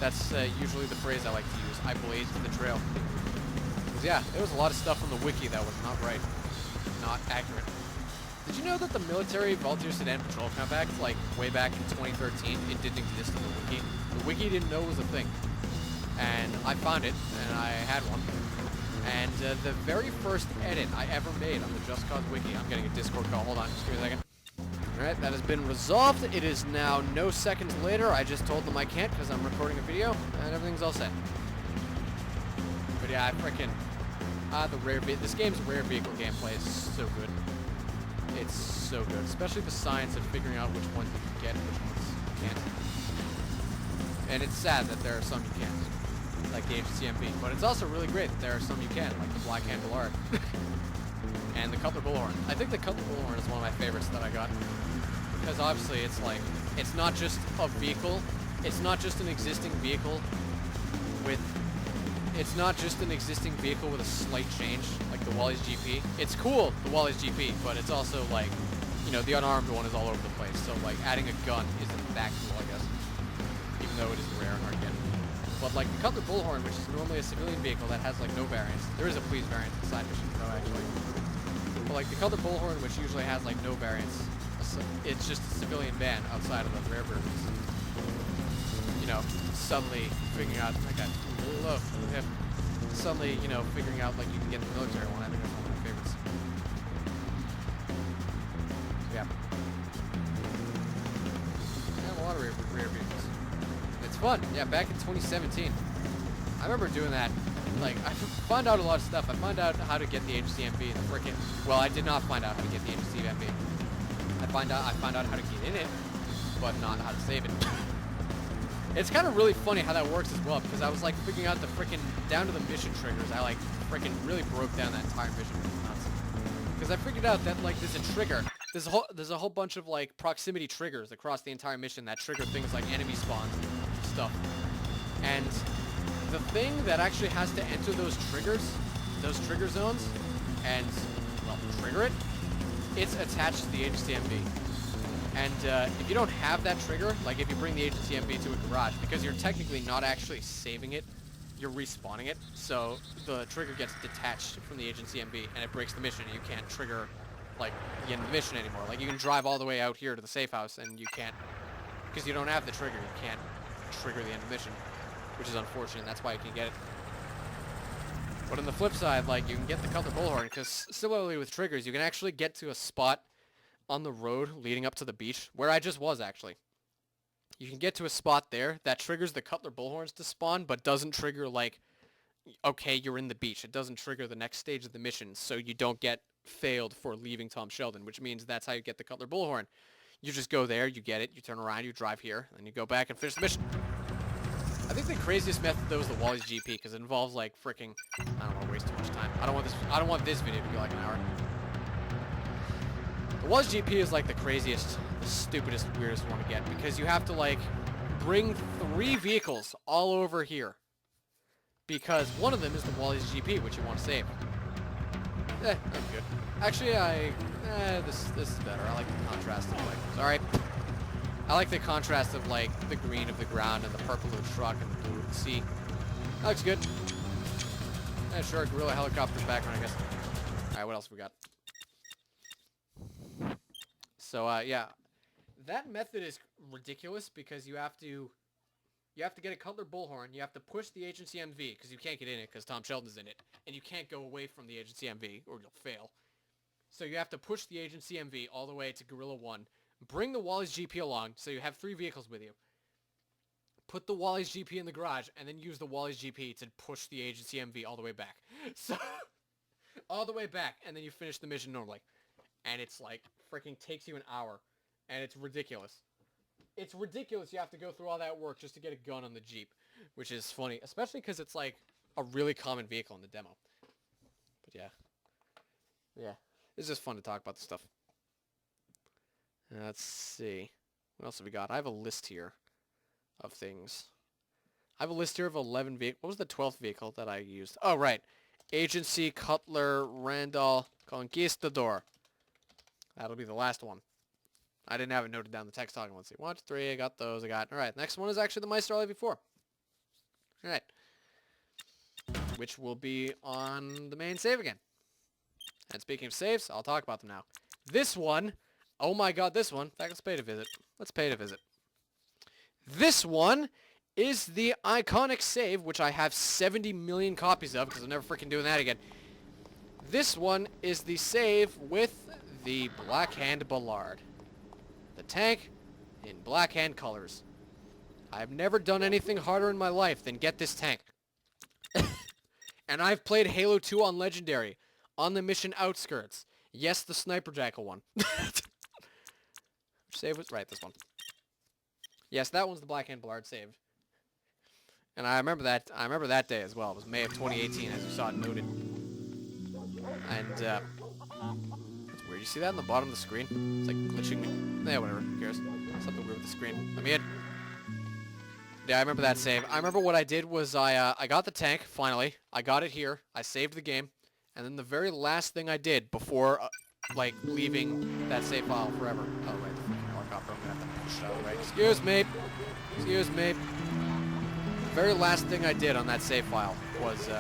That's usually the phrase I like to use. I blazed the trail. Because yeah, there was a lot of stuff on the wiki that was not right, not accurate. Did you know that the military volunteer sedan patrol compact, like way back in 2013, it didn't exist in the wiki? The wiki didn't know it was a thing. And I found it, and I had one. And the very first edit I ever made on the Just Cause wiki, I'm getting a Discord call, hold on, just give me a second. Alright, that has been resolved. It is now no seconds later. I just told them I can't because I'm recording a video, and everything's all set. But yeah, I freaking... this game's rare vehicle gameplay is so good. It's so good. Especially the science of figuring out which ones you can get and which ones you can't. And it's sad that there are some you can't, like the HCMB. But it's also really great that there are some you can, like the Black Handle Art. And the Cutler Bullhorn. I think the Cutler Bullhorn is one of my favorites that I got. Because obviously it's like, it's not just a vehicle, it's not just an existing vehicle with, it's not just an existing vehicle with a slight change, like the Wally's GP. It's cool, the Wally's GP, but it's also like, you know, the unarmed one is all over the place, so like adding a gun isn't that cool, I guess. Even though it is rare and hard to get. But like the Cutler Bullhorn, which is normally a civilian vehicle that has like no variants. There is a police variant in side missions though, actually. But like the Cutler Bullhorn, which usually has like no variants, it's just a civilian van outside of the rare versions. You know, suddenly figuring out, I got really low. Yeah. Suddenly, you know, figuring out like you can get the military one. I think that's one of my favorites. Yeah. I have a lot of rare vehicles. It's fun. Yeah, back in 2017. I remember doing that. Like, I found out a lot of stuff. I found out how to get the HCMB and the frickin'... Well, I did not find out how to get the HCMB. I found out how to get in it, but not how to save it. It's kind of really funny how that works as well, because I was like figuring out the frickin' down to the mission triggers. I like frickin' really broke down that entire mission. Because I figured out that like there's a trigger there's a whole bunch of like proximity triggers across the entire mission that trigger things like enemy spawns and stuff. And the thing that actually has to enter those trigger zones, and well, trigger it, it's attached to the agency MV. And if you don't have that trigger, like if you bring the agency MV to a garage, because you're technically not actually saving it, you're respawning it, so the trigger gets detached from the agency MV and it breaks the mission, and you can't trigger like the end of the mission anymore. Like you can drive all the way out here to the safe house and you can't, because you don't have the trigger, you can't trigger the end of the mission, which is unfortunate. That's why you can get it. But on the flip side, like you can get the Cutler Bullhorn, because similarly with triggers, you can actually get to a spot on the road leading up to the beach, where I just was actually. You can get to a spot there that triggers the Cutler Bullhorns to spawn, but doesn't trigger like, okay, you're in the beach. It doesn't trigger the next stage of the mission, so you don't get failed for leaving Tom Sheldon, which means that's how you get the Cutler Bullhorn. You just go there, you get it, you turn around, you drive here, and you go back and finish the mission. I think the craziest method though is the Wally's GP, because it involves like freaking, I don't want to waste too much time. I don't want this video to be like an hour. The Wally's GP is like the craziest, the stupidest, weirdest one to get, because you have to like bring 3 vehicles all over here, because one of them is the Wally's GP, which you want to save. That's good. Actually, this is better. I like the contrast of like, sorry. I like the contrast of like the green of the ground and the purple of the truck and the blue of the sea. That looks good. Yeah, sure, guerrilla helicopters background, I guess. Alright, what else we got? So, yeah. That method is ridiculous because you have to get a Cutler Bullhorn, you have to push the agency MV, because you can't get in it because Tom Sheldon's in it, and you can't go away from the agency MV, or you'll fail. So you have to push the agency MV all the way to Gorilla 1, bring the Wally's GP along, so you have 3 vehicles with you, put the Wally's GP in the garage, and then use the Wally's GP to push the agency MV all the way back. So, all the way back, and then you finish the mission normally. And it's like, freaking takes you an hour, and it's ridiculous. It's ridiculous you have to go through all that work just to get a gun on the Jeep, which is funny, especially because it's like a really common vehicle in the demo. But yeah, it's just fun to talk about this stuff. Let's see, what else have we got? I have a list here of things. I have a list here of 11 vehicles. What was the 12th vehicle that I used? Oh, right, Agency Cutler Randall Conquistador. That'll be the last one. I didn't have it noted down the text talking. Let's see. 1, 2, 3. I got those. Alright, next one is actually the Meister LV4. Alright. Which will be on the main save again. And speaking of saves, I'll talk about them now. This one. Oh my god, this one. In fact, let's pay it a visit. This one is the iconic save, which I have 70 million copies of, because I'm never freaking doing that again. This one is the save with the Black Hand Ballard. The tank in Black Hand colors. I've never done anything harder in my life than get this tank. And I've played Halo 2 on Legendary, on the mission Outskirts. Yes, the Sniper Jackal one. Which save was? Right, this one. Yes, that one's the Black Hand Ballard save. And I remember that day as well. It was May of 2018, as you saw it noted. And, that's weird. You see that on the bottom of the screen? It's like glitching. Yeah, whatever. Who cares? Something weird with the screen. Let me in. Yeah, I remember that save. I remember what I did was I got the tank, finally. I got it here. I saved the game. And then the very last thing I did before, like, leaving that save file forever. Oh, right, the freaking helicopter. I'm gonna have to push it out of the way. Excuse me. Excuse me. The very last thing I did on that save file was,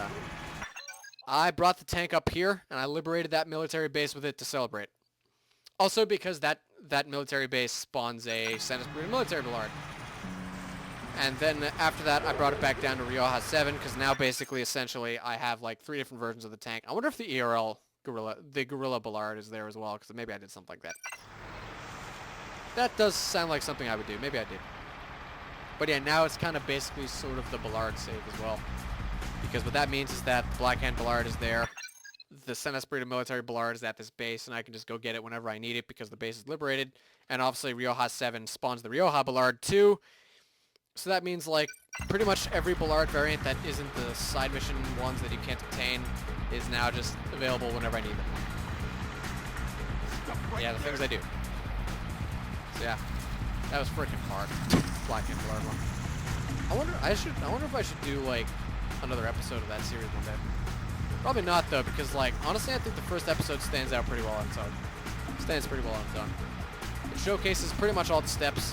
I brought the tank up here, and I liberated that military base with it to celebrate. Also because that military base spawns a Senate military Ballard. And then after that, I brought it back down to Rioja 7, because now basically, essentially, I have like 3 different versions of the tank. I wonder if the ERL Guerrilla Ballard is there as well, because maybe I did something like that. That does sound like something I would do. Maybe I did. But yeah, now it's kind of basically sort of the Ballard save as well. Because what that means is that the Black Hand Ballard is there. The Sen Espirito military Ballard is at this base, and I can just go get it whenever I need it because the base is liberated. And obviously, Rioja 7 spawns the Rioja Ballard too. So that means, like, pretty much every Ballard variant that isn't the side mission ones that you can't obtain is now just available whenever I need them. Yeah, the things I do. So yeah, that was freaking hard. Black and Blurred one. I wonder if I should do like another episode of that series one day. Probably not though, because like honestly, I think the first episode stands out pretty well on its own. Stands pretty well on its own. It showcases pretty much all the steps,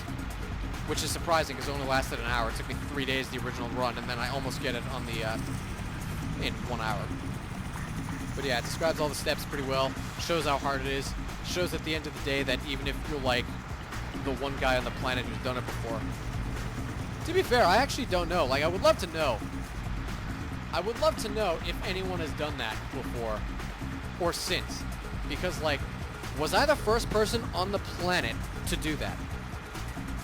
which is surprising because it only lasted an hour. It took me 3 days the original run, and then I almost get it on the in 1 hour. But yeah, it describes all the steps pretty well. Shows how hard it is. Shows at the end of the day that even if you're like the one guy on the planet who's done it before. To be fair, I actually don't know. Like, I would love to know. I would love to know if anyone has done that before or since. Because, like, was I the first person on the planet to do that?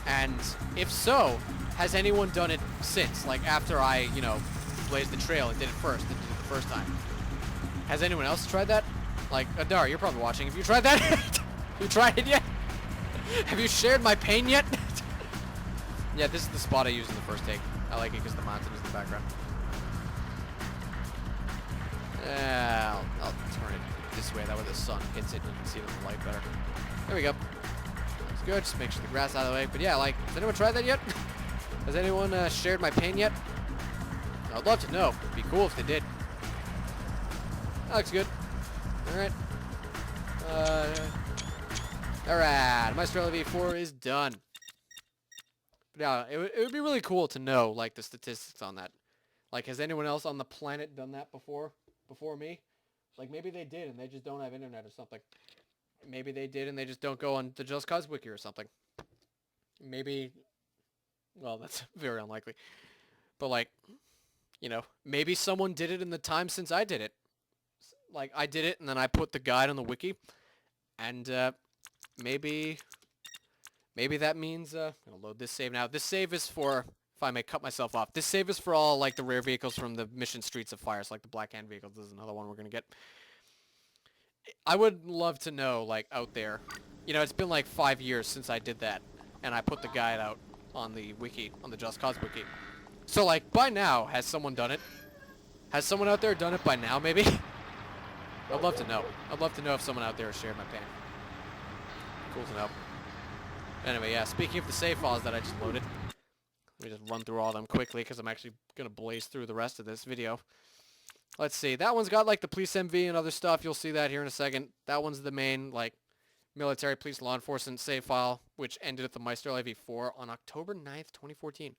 And if so, has anyone done it since? Like, after I, you know, blazed the trail and did it first, and did it the first time. Has anyone else tried that? Like, Adar, you're probably watching. Have you tried that? Have you tried it yet? Have you shared my pain yet? Yeah, this is the spot I used in the first take. I like it because the mountain is in the background. I'll turn it this way. That way the sun hits it and you can see it in the light better. There we go. That's good. Just make sure the grass out of the way. But yeah, like, has anyone tried that yet? Has anyone shared my pain yet? I'd love to know. It'd be cool if they did. That looks good. Alright. Alright. Maestro V4 is done. But yeah, it would be really cool to know, like, the statistics on that. Like, has anyone else on the planet done that before me? Like, maybe they did and they just don't have internet or something. Maybe they did and they just don't go on the Just Cause Wiki or something. Maybe, well, that's very unlikely. But, like, you know, maybe someone did it in the time since I did it. Like, I did it and then I put the guide on the wiki. And, maybe that means, I'm gonna load this save now. This save is for, if I may cut myself off, this save is for all, like, the rare vehicles from the mission Streets of Fire, so like the Black Hand vehicles. This is another one we're gonna get. I would love to know, like, out there, you know, it's been like 5 years since I did that, and I put the guide out on the wiki, on the Just Cause wiki. So, like, by now, has someone done it? Has someone out there done it by now, maybe? I'd love to know. I'd love to know if someone out there has shared my pain. Cool to know. Anyway, yeah, speaking of the save files that I just loaded, let me just run through all of them quickly because I'm actually going to blaze through the rest of this video. Let's see. That one's got, like, the police MV and other stuff. You'll see that here in a second. That one's the main, like, military, police, law enforcement save file, which ended at the Maestro AV4 on October 9th, 2014.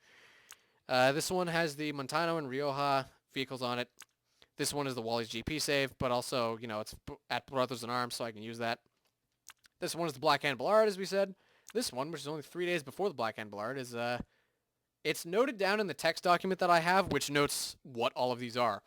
This one has the Montano and Rioja vehicles on it. This one is the Wally's GP save, but also, you know, it's at Brothers in Arms, so I can use that. This one is the Black Hand Ballard, as we said. This one, which is only 3 days before the Black Hand Ballard, is, it's noted down in the text document that I have, which notes what all of these are.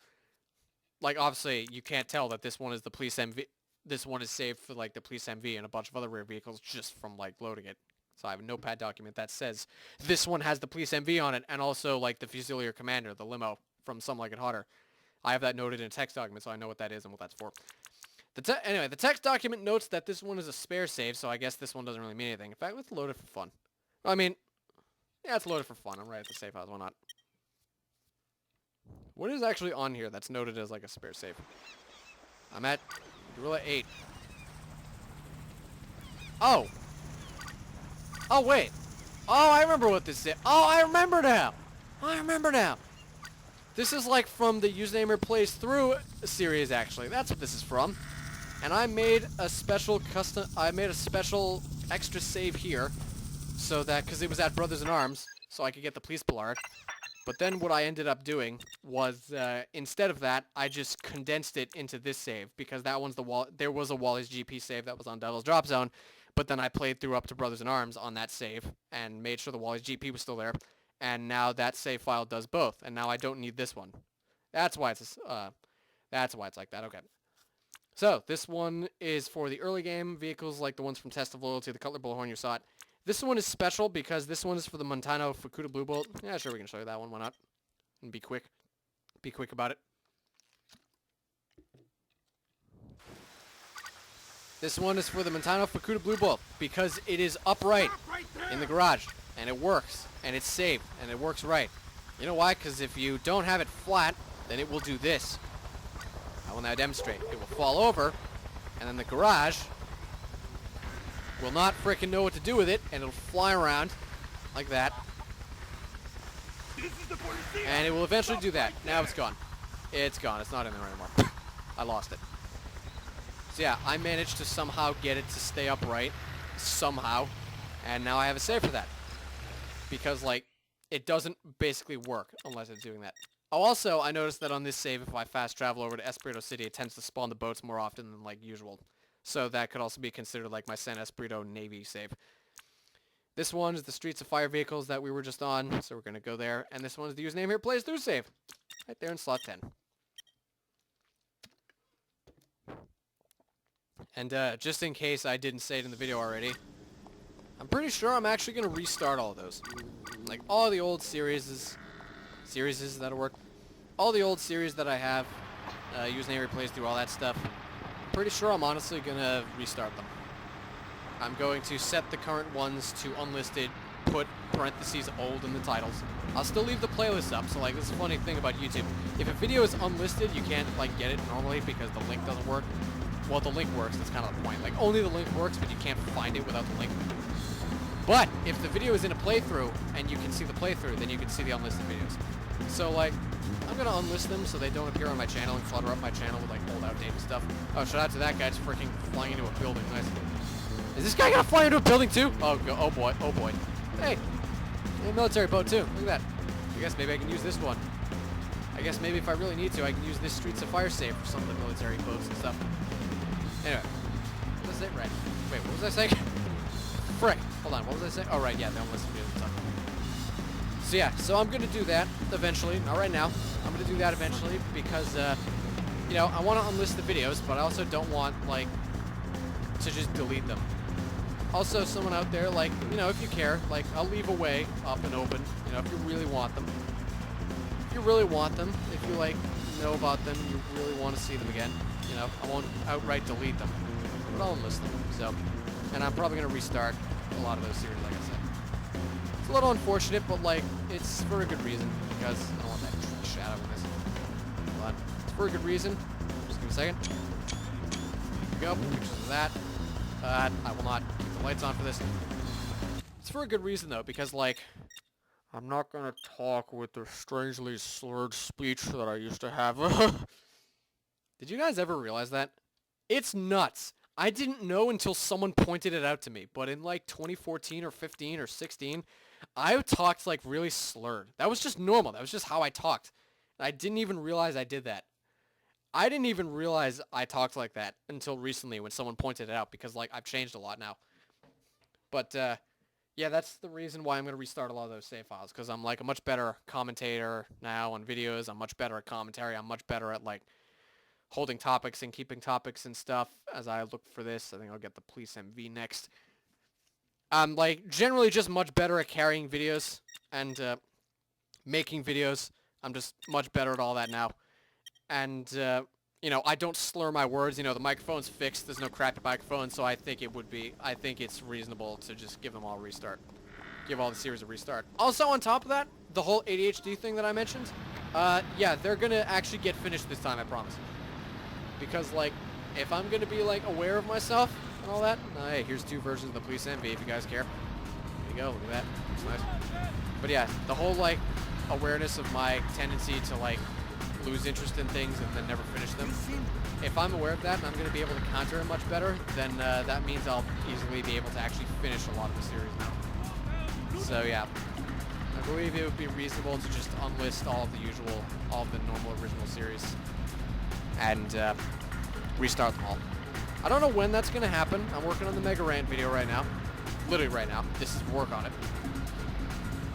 Like, obviously, you can't tell that this one is the police MV. This one is saved for, like, the police MV and a bunch of other rare vehicles just from, like, loading it. So I have a notepad document that says this one has the police MV on it and also, like, the Fusilier Commander, the limo from Some Like It Hotter. I have that noted in a text document, so I know what that is and what that's for. Anyway, the text document notes that this one is a spare save, so I guess this one doesn't really mean anything. In fact, let's load it for fun. I mean, yeah, let's load it for fun. I'm right at the save house. Why not? What is actually on here that's noted as, like, a spare save? I'm at Gorilla 8. Oh! Oh, wait. Oh, I remember what this is. Oh, I remember now! I remember now! This is, like, from the Username Plays Through series, actually. That's what this is from. And I made a special extra save here, so that, because it was at Brothers in Arms, so I could get the police Ballard. But then what I ended up doing was, instead of that, I just condensed it into this save, because that one's there was a Wally's GP save that was on Devil's Drop Zone, but then I played through up to Brothers in Arms on that save, and made sure the Wally's GP was still there, and now that save file does both, and now I don't need this one. That's why it's like that, okay. So, this one is for the early game vehicles like the ones from Test of Loyalty, the Cutler Bullhorn, you saw it. This one is special because this one is for the Montano Fukuda Blue Bolt. Yeah, sure, we can show you that one, why not? And be quick. Be quick about it. This one is for the Montano Fukuda Blue Bolt because it is upright in the garage, and it works, and it's safe, and it works right. You know why? Because if you don't have it flat, then it will do this. I will now demonstrate. It will fall over, and then the garage will not frickin' know what to do with it, and it'll fly around like that. And it will eventually do that. Now it's gone. It's gone. It's not in there anymore. I lost it. So yeah, I managed to somehow get it to stay upright. Somehow. And now I have a save for that. Because, like, it doesn't basically work unless it's doing that. Oh, also, I noticed that on this save, if I fast travel over to Espirito City, it tends to spawn the boats more often than, like, usual. So that could also be considered, like, my San Espirito Navy save. This one is the Streets of Fire vehicles that we were just on, so we're going to go there. And this one is the username here, plays through save. Right there in slot 10. And just in case I didn't say it in the video already, I'm pretty sure I'm actually going to restart all of those. Like, all the old series, that'll work. All the old series that I have, username replays through all that stuff. Pretty sure I'm honestly going to restart them. I'm going to set the current ones to unlisted, put parentheses old in the titles. I'll still leave the playlist up, so like this is a funny thing about YouTube. If a video is unlisted, you can't like get it normally because the link doesn't work. Well, the link works, that's kind of the point. Like only the link works, but you can't find it without the link. But if the video is in a playthrough and you can see the playthrough, then you can see the unlisted videos. So like, I'm gonna unlist them so they don't appear on my channel and clutter up my channel with like old outdated stuff. Oh, shout out to that guy just freaking flying into a building. Nice. Is this guy gonna fly into a building too? Oh, oh boy, oh boy. Hey, a military boat too. Look at that. I guess maybe I can use this one. I guess maybe if I really need to, I can use this Streets of Fire save for some of the military boats and stuff. Anyway, what was it? Right. Wait, what was I saying? Frick. Hold on, what was I saying? Oh, right, yeah, no, listen to me stuff. So yeah, so I'm gonna do that eventually. Not right now. I'm gonna do that eventually because, you know, I want to unlist the videos, but I also don't want, like, to just delete them. Also, someone out there, like, you know, if you care, like, I'll leave a way up and open, you know, if you really want them. If you really want them, if you, like, know about them, you really want to see them again, you know, I won't outright delete them, but I'll enlist them, so. And I'm probably going to restart a lot of those series, like I said. It's a little unfortunate, but, like, it's for a good reason, because I don't want that tree shadow in this. Hold on. It's for a good reason. Just give me a second. There we go. Pictures of that. I will not keep the lights on for this. It's for a good reason, though, because, like, I'm not going to talk with the strangely slurred speech that I used to have. Did you guys ever realize that? It's nuts. I didn't know until someone pointed it out to me, but in, like, 2014 or 15 or 16, I talked, like, really slurred. That was just normal. That was just how I talked. And I didn't even realize I did that. I didn't even realize I talked like that until recently when someone pointed it out because, like, I've changed a lot now. But, yeah, that's the reason why I'm going to restart a lot of those save files because I'm, like, a much better commentator now on videos. I'm much better at commentary. I'm much better at, like, holding topics and keeping topics and stuff as I look for this. I think I'll get the police MV next. I'm, like, generally just much better at carrying videos and making videos. I'm just much better at all that now. And, you know, I don't slur my words. You know, the microphone's fixed. There's no crappy microphone, so I think it's reasonable to just give them all a restart. Give all the series a restart. Also, on top of that, the whole ADHD thing that I mentioned, yeah, they're going to actually get finished this time, I promise. Because, like, if I'm going to be, like, aware of myself and all that, hey, here's 2 versions of the Police MV if you guys care. There you go, look at that. It's nice. But, yeah, the whole, like, awareness of my tendency to, like, lose interest in things and then never finish them. If I'm aware of that and I'm going to be able to counter it much better, then that means I'll easily be able to actually finish a lot of the series now. So yeah, I believe it would be reasonable to just unlist all of the normal original series and restart them all. I don't know when that's going to happen. I'm working on the Mega Rant video right now. Literally right now. This is work on it.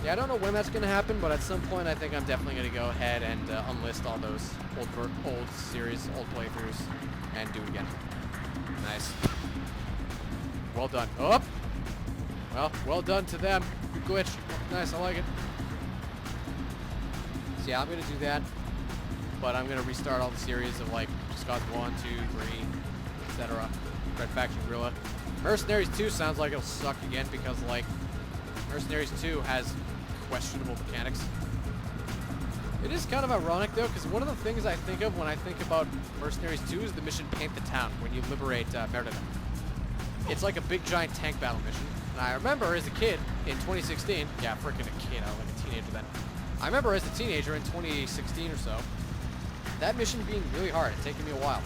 Yeah, I don't know when that's going to happen, but at some point I think I'm definitely going to go ahead and unlist all those old series, old playthroughs, and do it again. Nice. Well done. Oh! Well done to them. Good glitch. Nice, I like it. So yeah, I'm going to do that, but I'm going to restart all the series of, like, Scott 1, 2, 3, etc. Red Faction Gorilla. Mercenaries 2 sounds like it'll suck again because, like, Mercenaries 2 has questionable mechanics. It is kind of ironic, though, because one of the things I think of when I think about Mercenaries 2 is the mission Paint the Town, when you liberate Merida. It's like a big giant tank battle mission. And I remember as a kid in 2016, yeah, freaking a kid, I was like a teenager then. I remember as a teenager in 2016 or so, that mission being really hard. It taking me a while.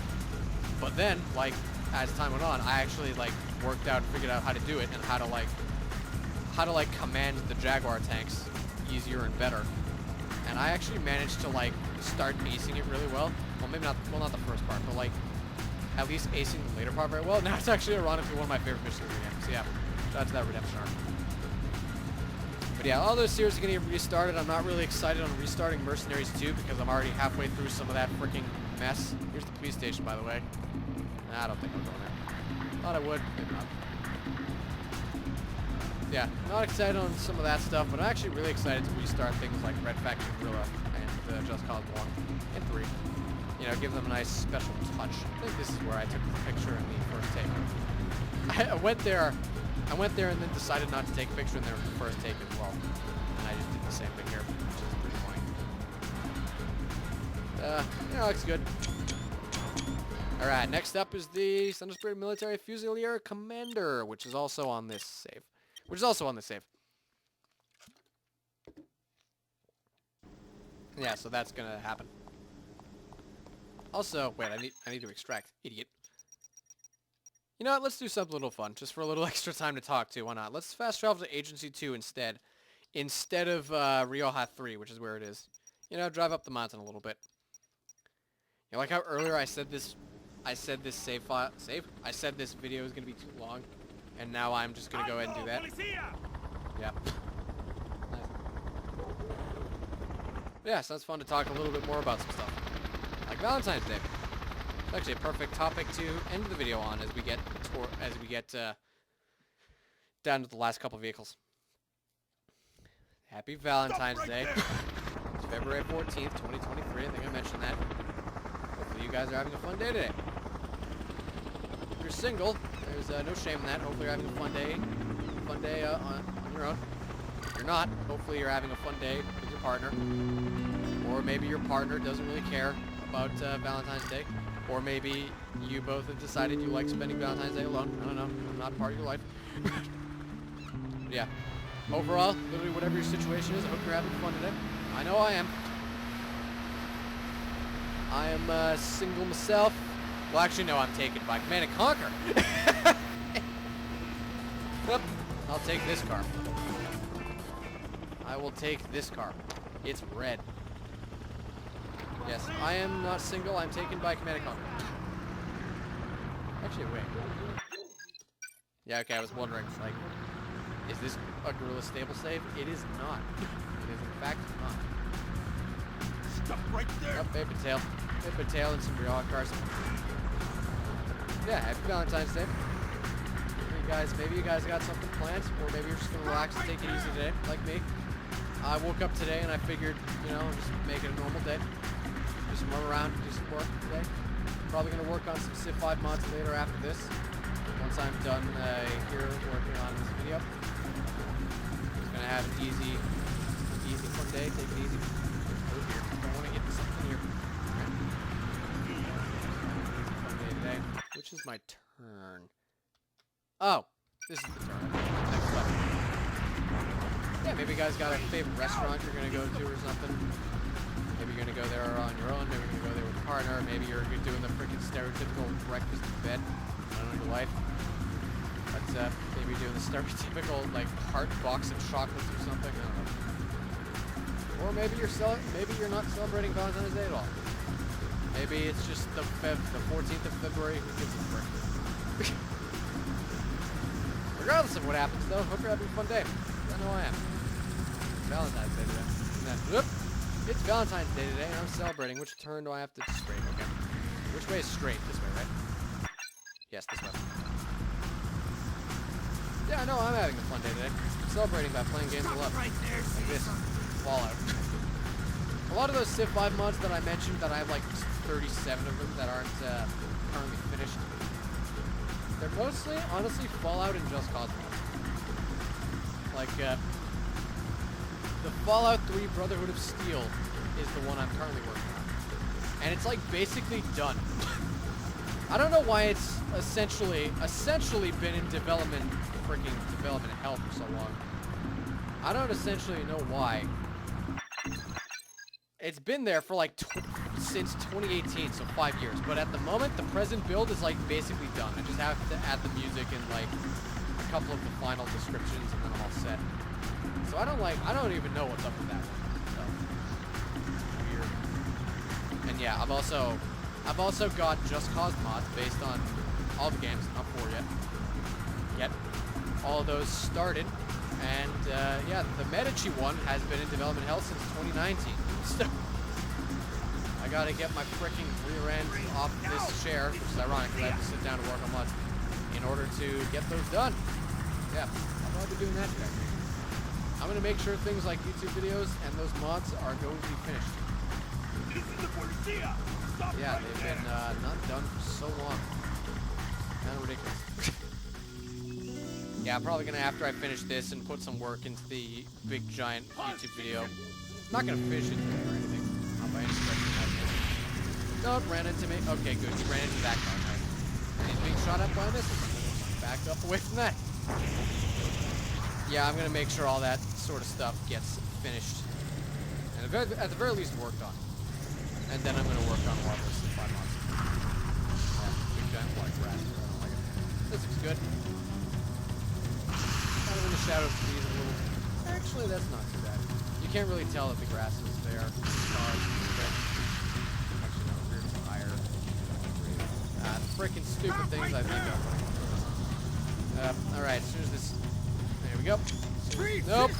But then, like, as time went on, I actually like worked out and figured out how to do it and how to command the Jaguar tanks easier and better. And I actually managed to like start acing it really well. Well, maybe not. Well, not the first part, but like at least acing the later part very well. Now it's actually ironically one of my favorite missions in the game. So yeah, shout out to that redemption arc. But yeah, all those series are gonna get restarted. I'm not really excited on restarting Mercenaries 2 because I'm already halfway through some of that freaking mess. Here's the police station, by the way. Nah, I don't think I'm going there. Thought I would, maybe not. Yeah, not excited on some of that stuff, but I'm actually really excited to restart things like Red Faction Guerrilla and Just Cause 1 and 3. You know, give them a nice special touch. I think this is where I took the picture in the first take. I went there and then decided not to take a picture in there in the first take as well. And I just did the same thing here, which is pretty funny. You know, looks good. Alright, next up is the Thunder Spirit Military Fusilier Commander, which is also on this save. Yeah, so that's gonna happen. Also, wait, I need to extract, idiot. You know what, let's do something a little fun, just for a little extra time to talk to, why not? Let's fast travel to Agency 2 instead of Rioja 3, which is where it is. You know, drive up the mountain a little bit. You know, like how earlier I said this video is gonna be too long, and now I'm just gonna go ahead and do that. Yeah. Nice. Yeah, so it's fun to talk a little bit more about some stuff, like Valentine's Day. It's actually a perfect topic to end the video on as we get down to the last couple vehicles. Happy Valentine's Day. It's February 14th, 2023. I think I mentioned that. Hopefully you guys are having a fun day today. If you're single, there's no shame in that. Hopefully you're having a fun day on your own. If you're not, hopefully you're having a fun day with your partner. Or maybe your partner doesn't really care about Valentine's Day. Or maybe you both have decided you like spending Valentine's Day alone. I don't know. I'm not part of your life. But yeah. Overall, literally whatever your situation is, I hope you're having fun today. I know I am. I am single myself. Well, actually, no, I'm taken by Command & Conquer. Yep. I'll take this car. I will take this car. It's red. Yes, I am not single. I'm taken by Command & Conquer. Actually, wait. Yeah, okay, I was wondering, like, is this a Guerrilla stable save? It is not. It is, in fact, not. Stuck right there. Oh, Paper Tail and some Rioja cars. Yeah, happy Valentine's Day. Maybe you guys got something planned, or maybe you're just gonna relax and take it easy today, like me. I woke up today and I figured, you know, just make it a normal day. Just run around and do some work today. Probably gonna work on some Civ 5 mods later after this. Once I'm done here working on this video. Just gonna have an easy fun day, take it easy. Over here. Don't wanna get something here. Fun day today. Which is my turn? Oh, this is the turn. Next up. Yeah, maybe you guys got a favorite restaurant you're gonna go to or something. Maybe you're gonna go there on your own. Maybe you're gonna go there with a partner. Maybe you're doing the freaking stereotypical breakfast in bed. I don't know your life. But maybe you're doing the stereotypical like heart box of chocolates or something. I don't know. Or maybe you're not celebrating Valentine's Day at all. Maybe it's just the 14th of February. Who gives a frick? Regardless of what happens, though, hope you're having a fun day. I know I am. It's Valentine's Day today. It's Valentine's Day today, and I'm celebrating. Which turn do I have to straight? Okay. Which way is straight? This way, right? Yes, this way. Yeah, no, I'm having a fun day today. I'm celebrating by playing games of love. Like this. Fallout. A lot of those Civ 5 mods that I mentioned, that I have like 37 of them that aren't currently finished. They're mostly, honestly, Fallout and Just Cause mods. Like, the Fallout 3 Brotherhood of Steel is the one I'm currently working on. And it's, like, basically done. I don't know why it's essentially been in freaking development hell for so long. I don't essentially know why. It's been there for like since 2018, so 5 years. But at the moment, the present build is like basically done. I just have to add the music and like a couple of the final descriptions, and then I'm all set. So I don't even know what's up with that one. So weird. And yeah, I've also got Just Cause mods based on all the games, not 4 yet. All of those started, and yeah, the Medici one has been in development hell since 2019. So I gotta get my freaking rear end off this chair, which is ironic because I have to sit down and work on mods in order to get those done. Yeah, I'll be doing that today. I'm gonna make sure things like YouTube videos and those mods are going to be finished. Yeah, they've been not done for so long. Kind of ridiculous. Yeah, I'm probably gonna, after I finish this and put some work into the big giant YouTube video. I'm not gonna finish it or anything. Not by any stretch of the imagination. No, it ran into me. Okay, good. He ran into that car. Nice. And he's being shot at by a missile. Back up away from that. Yeah, I'm gonna make sure all that sort of stuff gets finished. And at the very least worked on. And then I'm gonna work on a lot of this in 5 months. Yeah, big giant white grass. I don't like it. This looks good. Kind of in the shadow of the trees a little. Actually, that's not too bad. You can't really tell that the grass is there. Actually, no, rear tire. Freaking stupid things I think of. Alright, as soon as this... There we go. Nope.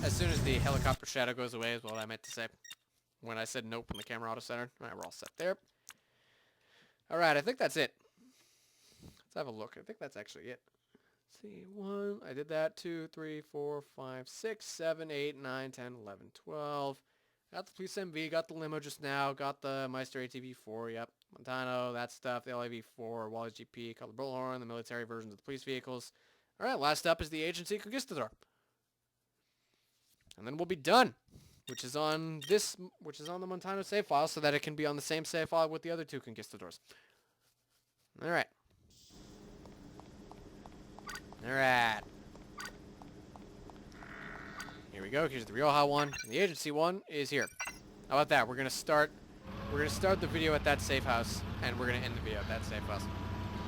As soon as the helicopter shadow goes away is what I meant to say. When I said nope and the camera auto-centered. Alright, we're all set there. Alright, I think that's it. Let's have a look. I think that's actually it. Let's see. 1, I did that. 2, 3, 4, 5, 6, 7, 8, 9, 10, 11, 12. Got the police MV, got the limo just now, got the Meister ATV4, yep. Montano, that stuff, the LAV4, Wally's GP, got the Bullhorn, the military versions of the police vehicles. Alright, last up is the Agency Conquistador. And then we'll be done. Which is on the Montano save file, so that it can be on the same save file with the other 2 Conquistadors. Alright. Alright. Here we go. Here's the Rioja one. And the Agency one is here. How about that? We're gonna start the video at that safe house, and we're gonna end the video at that safe house.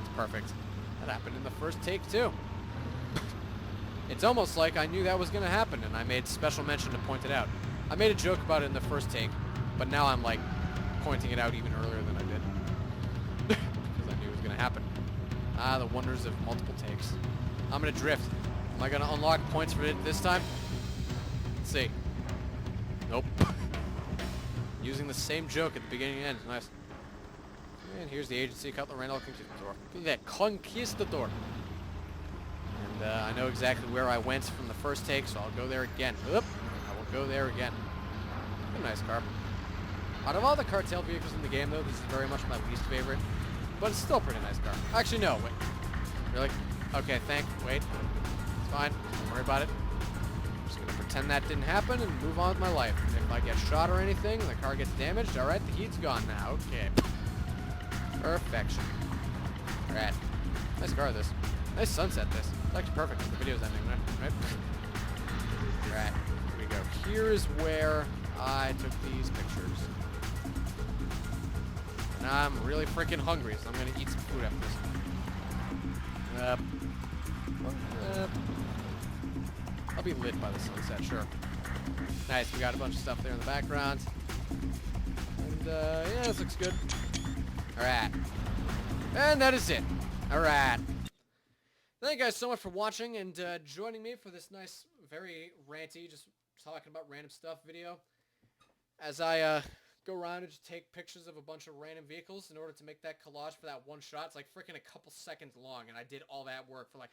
It's perfect. That happened in the first take too. It's almost like I knew that was gonna happen, and I made special mention to point it out. I made a joke about it in the first take, but now I'm like pointing it out even earlier than I did. Because I knew it was gonna happen. Ah, the wonders of multiple takes. I'm gonna drift. Am I gonna unlock points for it this time? Let's see. Nope. Using the same joke at the beginning and end. Nice. And here's the Agency Cutler Randall Conquistador. Look at that. Conquistador. And I know exactly where I went from the first take, so I'll go there again. Oop. I will go there again. A nice car. Out of all the cartel vehicles in the game, though, this is very much my least favorite. But it's still a pretty nice car. Actually, no. Wait. Really? Okay, wait. It's fine. Don't worry about it. I'm just going to pretend that didn't happen and move on with my life. And if I get shot or anything and the car gets damaged, alright, the heat's gone now. Okay. Perfection. Alright. Nice car, this. Nice sunset, this. It's actually perfect if the video's ending, right? Alright. Here we go. Here is where I took these pictures. And I'm really freaking hungry, so I'm going to eat some food after this. I'll be lit by the sunset, sure. Nice, we got a bunch of stuff there in the background. And, yeah, this looks good. Alright. And that is it. Alright. Thank you guys so much for watching and joining me for this nice, very ranty, just talking about random stuff video. As I go around and just take pictures of a bunch of random vehicles in order to make that collage for that one shot. It's like freaking a couple seconds long, and I did all that work for like...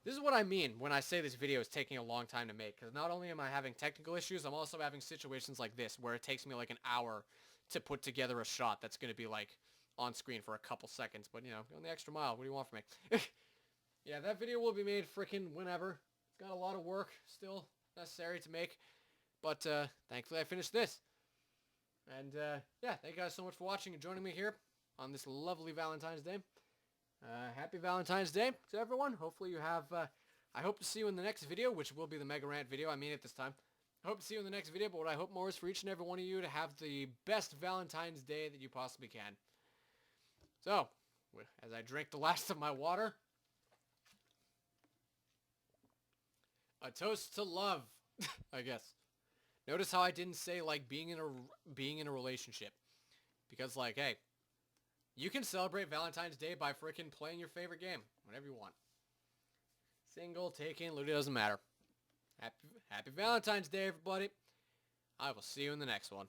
This is what I mean when I say this video is taking a long time to make, because not only am I having technical issues, I'm also having situations like this, where it takes me like an hour to put together a shot that's going to be like on screen for a couple seconds, but you know, going the extra mile, what do you want from me? Yeah, that video will be made freaking whenever. It's got a lot of work still necessary to make, but thankfully I finished this. And yeah, thank you guys so much for watching and joining me here. on this lovely Valentine's Day. Happy Valentine's Day to everyone. Hopefully you have, I hope to see you in the next video, which will be the Mega Rant video. I mean it this time. I hope to see you in the next video, but what I hope more is for each and every one of you to have the best Valentine's Day that you possibly can. So, as I drink the last of my water, a toast to love, I guess. Notice how I didn't say, like, being in a relationship. Because, like, hey, you can celebrate Valentine's Day by frickin' playing your favorite game. Whatever you want. Single, taken, literally doesn't matter. Happy Valentine's Day, everybody. I will see you in the next one.